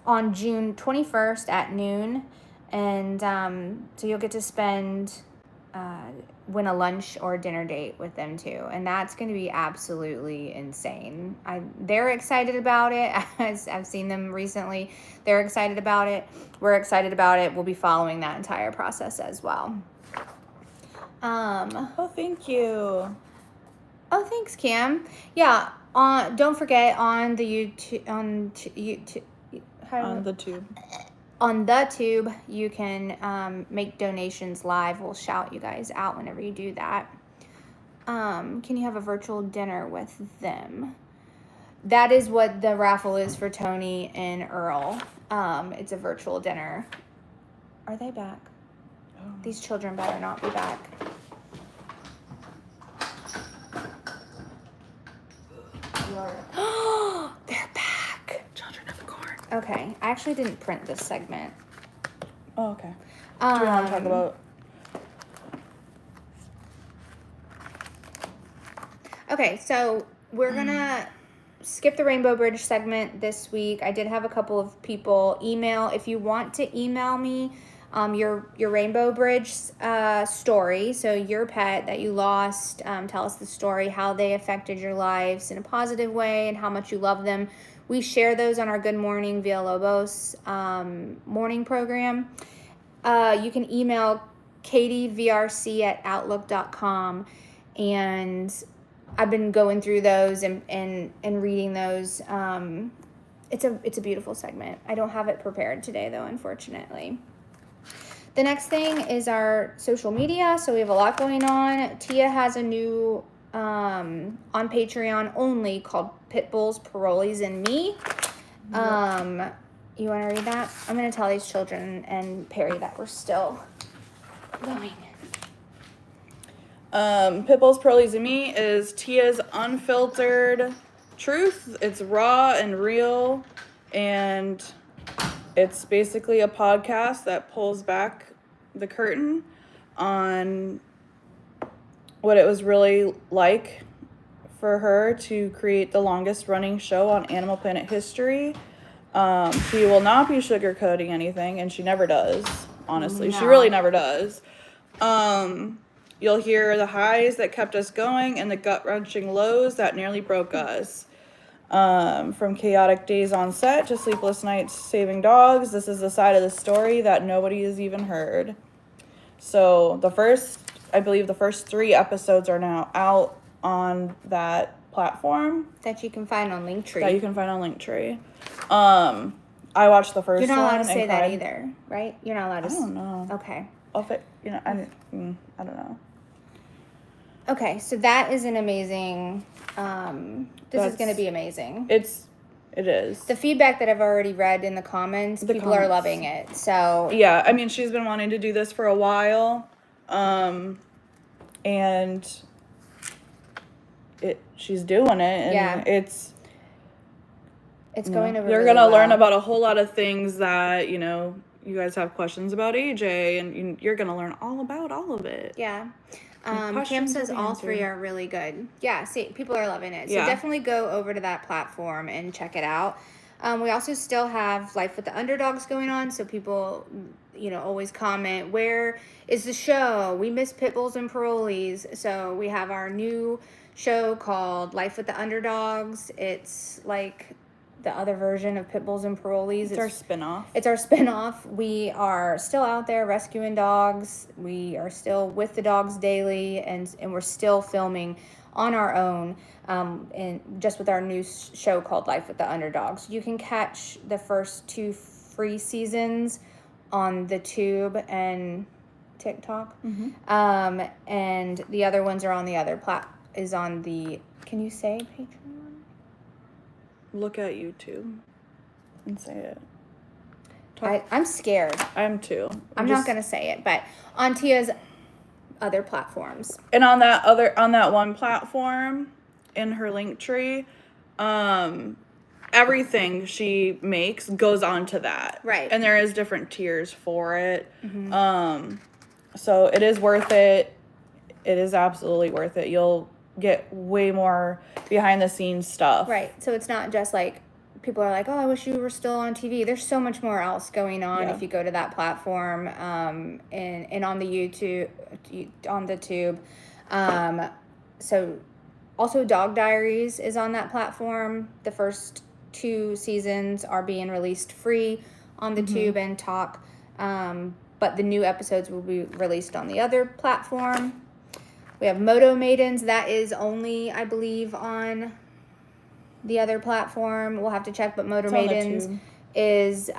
on June 21st at noon. And so you'll get to win a lunch or dinner date with them too. And that's going to be absolutely insane. They're excited about it. I've seen them recently. They're excited about it. We're excited about it. We'll be following that entire process as well. Oh, thank you. Oh, thanks, Kim. Yeah. Don't forget on the YouTube, on the tube. On the tube, you can make donations live. We'll shout you guys out whenever you do that. Can you have a virtual dinner with them? That is what the raffle is for Tony and Earl. It's a virtual dinner. Are they back? Oh. These children better not be back. They're back. Children of the corn. Okay, I actually didn't print this segment. Oh, okay. Do you want to talk about? Okay, so we're gonna skip the Rainbow Bridge segment this week. I did have a couple of people email. If you want to email me your Rainbow Bridge story, so your pet that you lost, tell us the story, how they affected your lives in a positive way, and how much you love them. We share those on our Good Morning Villalobos morning program. You can email katievrc@outlook.com, and I've been going through those and reading those. It's a beautiful segment. I don't have it prepared today, though, unfortunately. The next thing is our social media. So we have a lot going on. Tia has a new on Patreon only called Pitbulls, Parolees, and Me. You want to read that? I'm going to tell these children and Perry that we're still going. Pitbulls, Parolees, and Me is Tia's unfiltered truth. It's raw and real, and it's basically a podcast that pulls back the curtain on what it was really like for her to create the longest running show on Animal Planet history. She will not be sugarcoating anything, and she never does, honestly. No. She really never does. You'll hear the highs that kept us going and the gut-wrenching lows that nearly broke us. From chaotic days on set to sleepless nights saving dogs, this is the side of the story that nobody has even heard. So I believe the first 3 episodes are now out on that platform. That you can find on Linktree. I watched the first one. You're not allowed to say that cried. either, right? You're not allowed to. I don't know. Okay. I don't know. Okay, so that is an amazing. This is going to be amazing. It is. The feedback that I've already read in the comments, people are loving it. So yeah, I mean, she's been wanting to do this for a while, and she's doing it, and it's going over. You're really gonna well. learn about a whole lot of things that you guys have questions about AJ, and you're gonna learn all about all of it. Yeah. Cam says all 3 are really good. Yeah, see, people are loving it. So definitely go over to that platform and check it out. We also still have Life with the Underdogs going on, so people, always comment, where is the show? We miss Pitbulls and Parolees. So we have our new show called Life with the Underdogs. It's like the other version of Pitbulls and Parolees. It's our spinoff. It's our spinoff. We are still out there rescuing dogs. We are still with the dogs daily, and we're still filming on our own, and just with our new show called Life with the Underdogs. You can catch the first 2 free seasons on the Tube and TikTok, and the other ones are on the other Can you say Patreon? Look at YouTube and say it. I'm scared. I am too. I'm not going to say it, but on Tia's other platforms. And on that one platform in her Linktree, everything she makes goes onto that. Right. And there is different tiers for it. So it is worth it. It is absolutely worth it. You'll get way more behind the scenes stuff. Right. So it's not just like people are like, oh, I wish you were still on TV. There's so much more else going on if you go to that platform, and on the YouTube, on the Tube. So also Dog Diaries is on that platform. The first 2 seasons are being released free on the Tube and Talk. But the new episodes will be released on the other platform. We have Moto Maidens. That is only, I believe, on the other platform. We'll have to check, but Moto Maidens is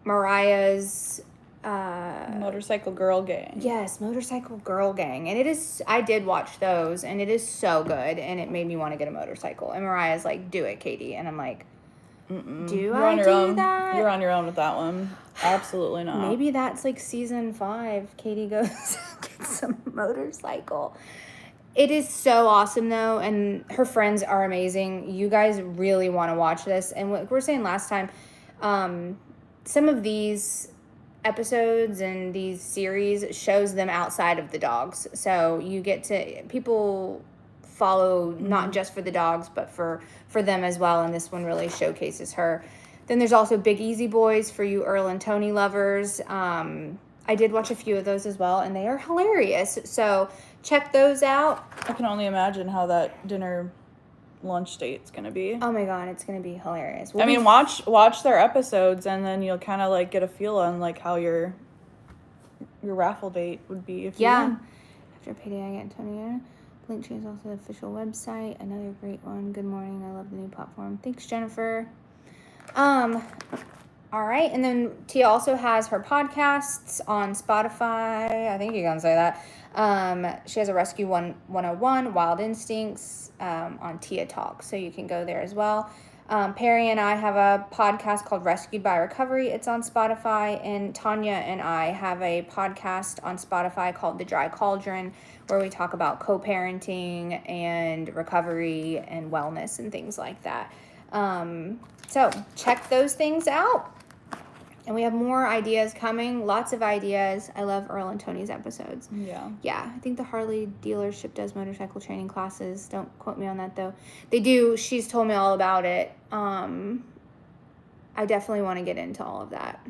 Mariah's Motorcycle Girl Gang. Yes, Motorcycle Girl Gang. And I did watch those, and it is so good, and it made me want to get a motorcycle. And Mariah's like, do it, Katie. And I'm like, You're on your own. That? You're on your own with that one. Absolutely not. Maybe that's like season 5. Katie goes gets a motorcycle. It is so awesome though, and her friends are amazing. You guys really want to watch this. And what we were saying last time, some of these episodes and these series shows them outside of the dogs. So you get to people follow, not just for the dogs, but for them as well. And this one really showcases her. Then there's also Big Easy Boys for you Earl and Tony lovers. I did watch a few of those as well, and they are hilarious. So check those out. I can only imagine how that dinner lunch date's gonna be. Oh my god, it's gonna be hilarious. I mean, watch their episodes, and then you'll kind of like get a feel on like how your raffle date would be if you win. After payday, I get Antonia. Link tree is also the official website. Another great one. Good morning. I love the new platform. Thanks, Jennifer. All right, and then Tia also has her podcasts on Spotify. I think you can say that. She has a Rescue 101, Wild Instincts, on Tia Talk, so you can go there as well. Perry and I have a podcast called Rescued by Recovery. It's on Spotify, and Tanya and I have a podcast on Spotify called The Dry Cauldron, where we talk about co-parenting and recovery and wellness and things like that. So check those things out. And we have more ideas coming, lots of ideas. I love Earl and Tony's episodes. Yeah. Yeah, I think the Harley dealership does motorcycle training classes. Don't quote me on that, though. They do. She's told me all about it. I definitely want to get into all of that.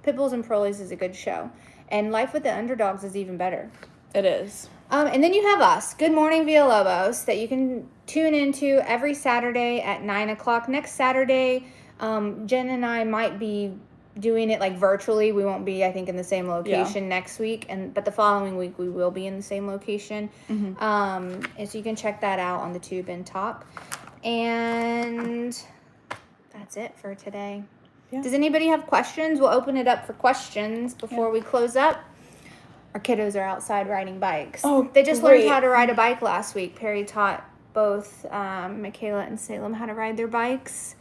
Pitbulls and Prolies is a good show. And Life with the Underdogs is even better. It is. And then you have us, Good Morning Villalobos, that you can tune into every Saturday at 9 o'clock. Next Saturday, Jen and I might be doing it like virtually. We won't be, I think, in the same location next week, but the following week we will be in the same location. And so you can check that out on the tube and talk. And that's it for today. Yeah. Does anybody have questions? We'll open it up for questions before we close up. Our kiddos are outside riding bikes. Oh, they just learned how to ride a bike last week. Perry taught both Michaela and Salem how to ride their bikes.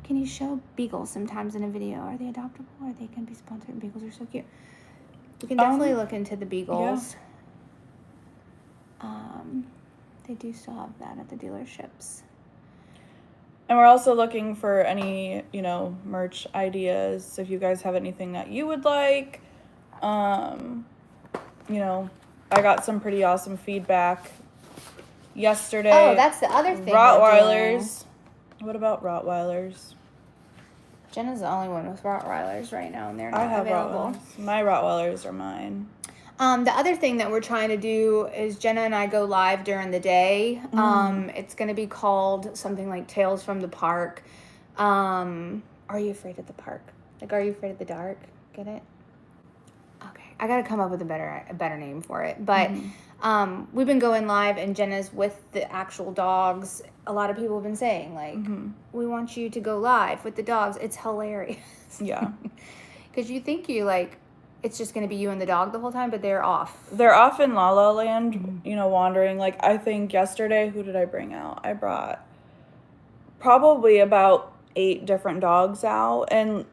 Can you show beagles sometimes in a video? Are they adoptable or they can be sponsored? Beagles are so cute. We can definitely look into the beagles. Yeah. They do still have that at the dealerships. And we're also looking for any, merch ideas. If you guys have anything that you would like, I got some pretty awesome feedback yesterday. Oh, that's the other thing. Rottweilers. What about Rottweilers? Jenna's the only one with Rottweilers right now, and they're not available. Rottweilers. My Rottweilers are mine. The other thing that we're trying to do is Jenna and I go live during the day. It's going to be called something like Tales from the Park. Are you afraid of the park? Like, are you afraid of the dark? Get it? Okay, I got to come up with a better name for it. But we've been going live, and Jenna's with the actual dogs. A lot of people have been saying, like, we want you to go live with the dogs. It's hilarious. Yeah. Because you think it's just going to be you and the dog the whole time, but they're off. They're off in La La Land, wandering. Like, I think yesterday, who did I bring out? I brought probably about 8 different dogs out, and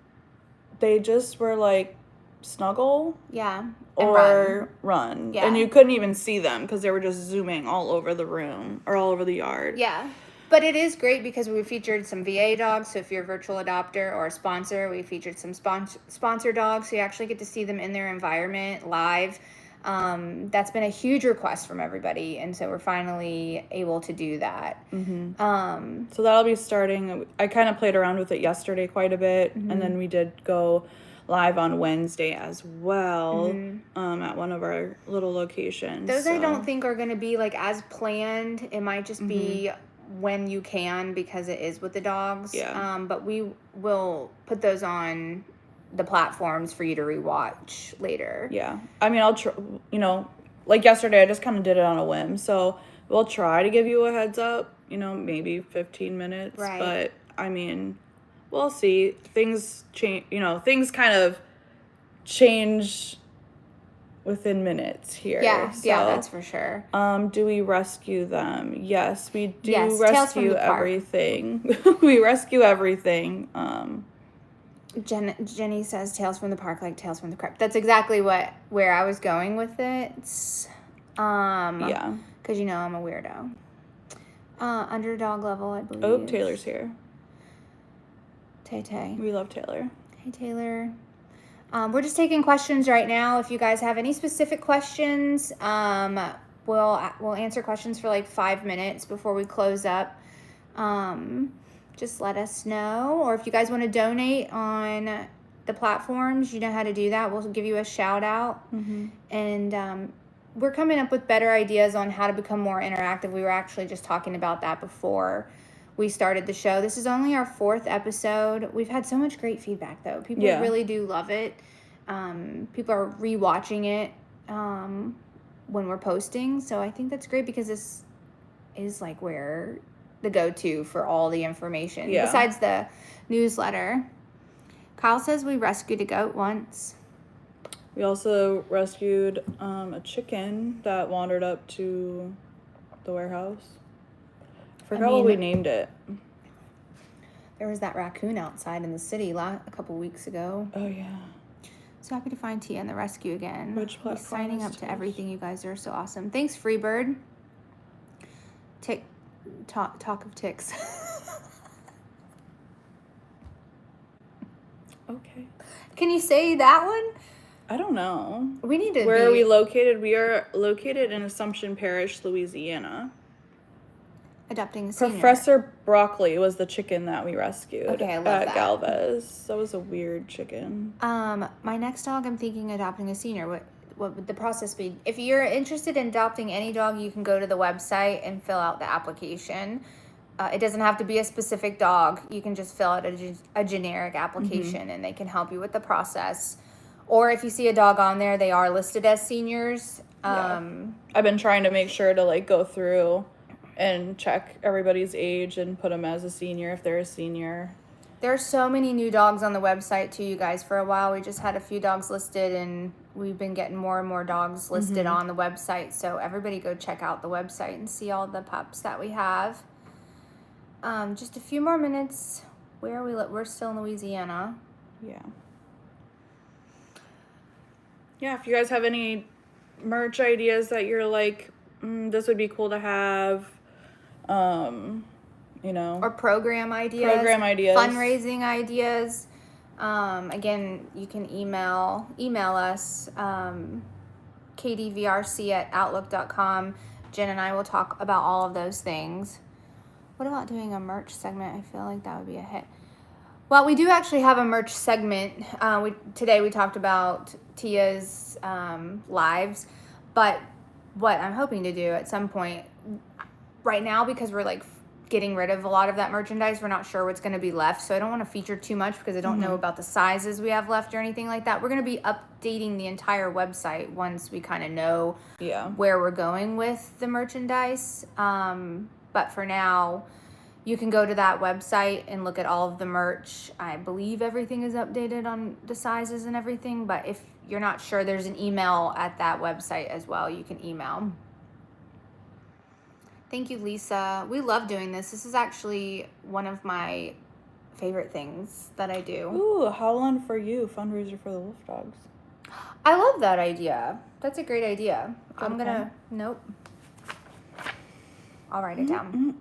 they just were like, snuggle. Yeah. Or run. Yeah. And you couldn't even see them because they were just zooming all over the room or all over the yard. Yeah. But it is great because we featured some VA dogs. So if you're a virtual adopter or a sponsor, we featured some sponsor dogs. So you actually get to see them in their environment live. That's been a huge request from everybody. And so we're finally able to do that. So that'll be starting. I kind of played around with it yesterday quite a bit. And then we did go live on Wednesday as well, at one of our little locations. Those I don't think are going to be like as planned. It might just be when you can because it is with the dogs. Yeah. But we will put those on the platforms for you to rewatch later. Yeah. I mean, I'll try, like yesterday I just kind of did it on a whim. So we'll try to give you a heads up, maybe 15 minutes. Right. But I mean, we'll see. Things change, things kind of change within minutes here. Yeah, so, yeah, that's for sure. Do we rescue them? Yes, we do. Yes, rescue everything. We rescue everything. Jenny says Tales from the Park like Tales from the Crypt. That's exactly where I was going with it. Yeah. Because I'm a weirdo. Underdog level, I believe. Oh, Taylor's here. Tay. We love Taylor. Hey, Taylor. We're just taking questions right now. If you guys have any specific questions, We'll answer questions for like 5 minutes before we close up. Just let us know, or if you guys want to donate on the platforms, you know how to do that. We'll give you a shout out. And we're coming up with better ideas on how to become more interactive. We were actually just talking about that before we started the show. This is only our 4th episode. We've had so much great feedback, though. People really do love it. People are rewatching it when we're posting. So I think that's great, because this is like where the go-to for all the information besides the newsletter. Kyle says we rescued a goat once. We also rescued a chicken that wandered up to the warehouse. I forgot what we named it. There was that raccoon outside in the city a couple weeks ago. Oh, yeah. So happy to find Tia and the rescue again. Which platform? He's signing up to everything. You guys are so awesome. Thanks, Freebird. Talk of ticks. Okay. Can you say that one? I don't know. We need to. Where are we located? We are located in Assumption Parish, Louisiana. Adopting a senior. Professor Broccoli was the chicken that we rescued. Okay, I love at that. Galvez. That was a weird chicken. My next dog, I'm thinking adopting a senior. What would the process be? If you're interested in adopting any dog, you can go to the website and fill out the application. It doesn't have to be a specific dog. You can just fill out a generic application, and they can help you with the process. Or if you see a dog on there, they are listed as seniors. I've been trying to make sure to like go through and check everybody's age and put them as a senior if they're a senior. There are so many new dogs on the website too, you guys. For a while, we just had a few dogs listed, and we've been getting more and more dogs listed on the website. So everybody go check out the website and see all the pups that we have. Just a few more minutes. Where are we? We're still in Louisiana. Yeah. Yeah, if you guys have any merch ideas that you're like, this would be cool to have, you know. Or program ideas. Fundraising ideas. Again, you can email us, kdvrc@outlook.com. Jen and I will talk about all of those things. What about doing a merch segment? I feel like that would be a hit. Well, we do actually have a merch segment. Today we talked about Tia's lives, but what I'm hoping to do at some point, right now, because we're like getting rid of a lot of that merchandise, we're not sure what's going to be left, so I don't want to feature too much because I don't know about the sizes we have left or anything like that. We're going to be updating the entire website once we kind of know where we're going with the merchandise. But for now, you can go to that website and look at all of the merch. I believe everything is updated on the sizes and everything, but if you're not sure, there's an email at that website as well. You can email. Thank you, Lisa. We love doing this. This is actually one of my favorite things that I do. Ooh, Howlin' for You fundraiser for the wolf dogs. I love that idea. That's a great idea. Nope. I'll write it down.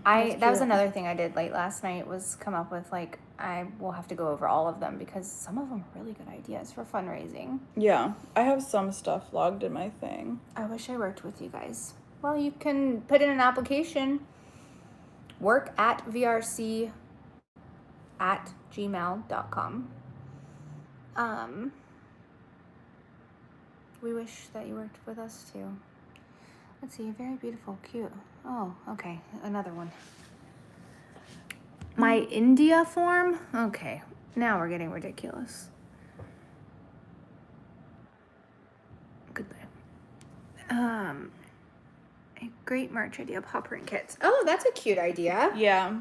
That was another thing I did late last night, was come up with, like, I will have to go over all of them because some of them are really good ideas for fundraising. Yeah, I have some stuff logged in my thing. I wish I worked with you guys. Well, you can put in an application. work@vrc@gmail.com. We wish that you worked with us too. Let's see, very beautiful, cute. Oh, okay, another one. My India form? Okay, now we're getting ridiculous. Goodbye. A great merch idea, paw print kits. Oh, that's a cute idea. Yeah.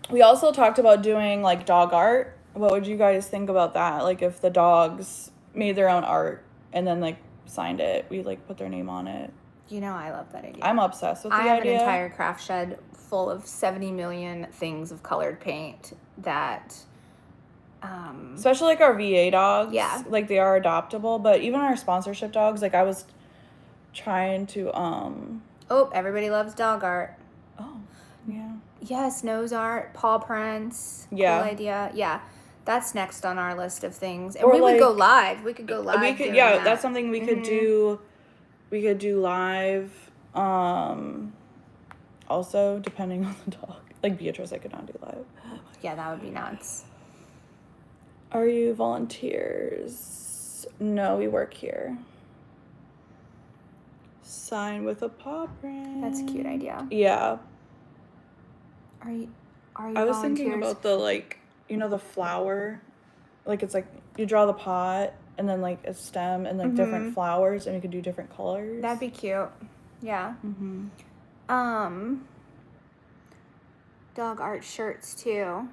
We also talked about doing, like, dog art. What would you guys think about that? Like, if the dogs made their own art and then, like, signed it, we, like, put their name on it. You know, I love that idea. I'm obsessed with the idea. I have an entire craft shed full of 70 million things of colored paint that... especially, like, our VA dogs. Yeah. Like, they are adoptable. But even our sponsorship dogs, like, I was trying to... Oh, everybody loves dog art. Oh, yeah. Yes, nose art, paw prints. Yeah. Cool idea. Yeah. That's next on our list of things. And Or, we would like, go live. We could go live. That's something we could do We could do live. Also, depending on the dog. Like Beatrice, I could not do live. Yeah, that would be nuts. Are you volunteers? No, we work here. Sign with a paw print. That's a cute idea. Yeah. Are you I was thinking about the, like, you know, the flower. Like, it's like you draw the pot and then, like, a stem and, like, different flowers, and you could do different colors. That'd be cute. Yeah. Dog art shirts too.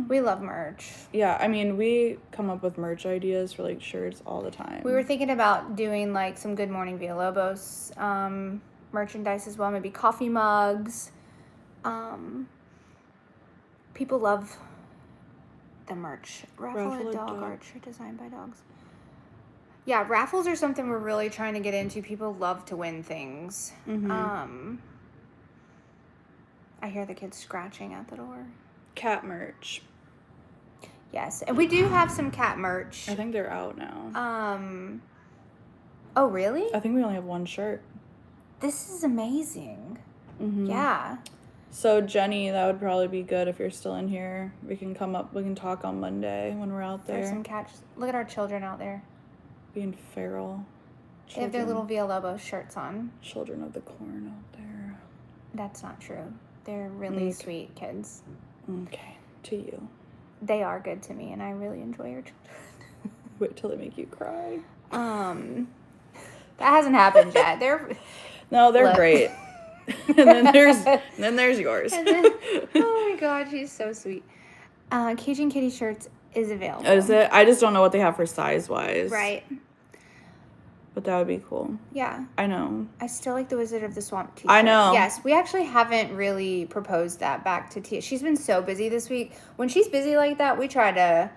We love merch. Yeah, I mean, we come up with merch ideas for, like, shirts all the time. We were thinking about doing, like, some Good Morning Villalobos merchandise as well. Maybe coffee mugs. People love the merch. Raffle a dog art shirt designed by dogs. Yeah, raffles are something we're really trying to get into. People love to win things. I hear the kids scratching at the door. Cat merch. Yes, and we do have some cat merch. I think they're out now. Oh, really? I think we only have one shirt. This is amazing. Yeah. So, Jenny, that would probably be good if you're still in here. We can talk on Monday when we're out there. There's some cats. Look at our children out there. Being feral. They have their little Villalobos shirts on. Children of the corn out there. That's not true. They're really sweet kids. Okay, to you. They are good to me, and I really enjoy your children. Wait till they make you cry. That hasn't happened yet. They're great. and then there's yours. Oh my god, she's so sweet. Cajun Kitty shirts is available. Is it? I just don't know what they have for size wise. Right. But that would be cool. Yeah. I know. I still like the Wizard of the Swamp t-shirt. I know. Yes, we actually haven't really proposed that back to Tia. She's been so busy this week. When she's busy like that, we try to...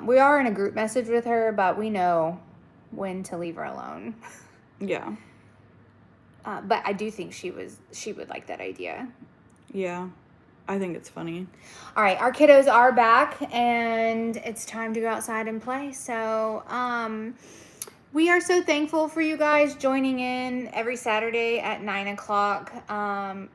we are in a group message with her, but we know when to leave her alone. Yeah. But I do think she would like that idea. Yeah. I think it's funny. All right, our kiddos are back, and it's time to go outside and play. So, we are so thankful for you guys joining in every Saturday at 9 o'clock.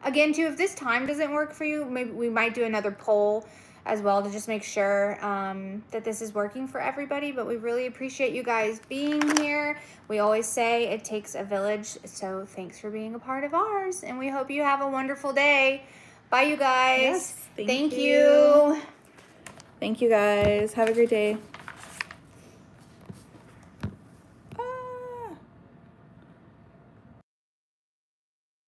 Again, too, if this time doesn't work for you, maybe we might do another poll as well to just make sure that this is working for everybody. But we really appreciate you guys being here. We always say it takes a village, so thanks for being a part of ours. And we hope you have a wonderful day. Bye, you guys. Yes, thank you. Thank you, guys. Have a great day.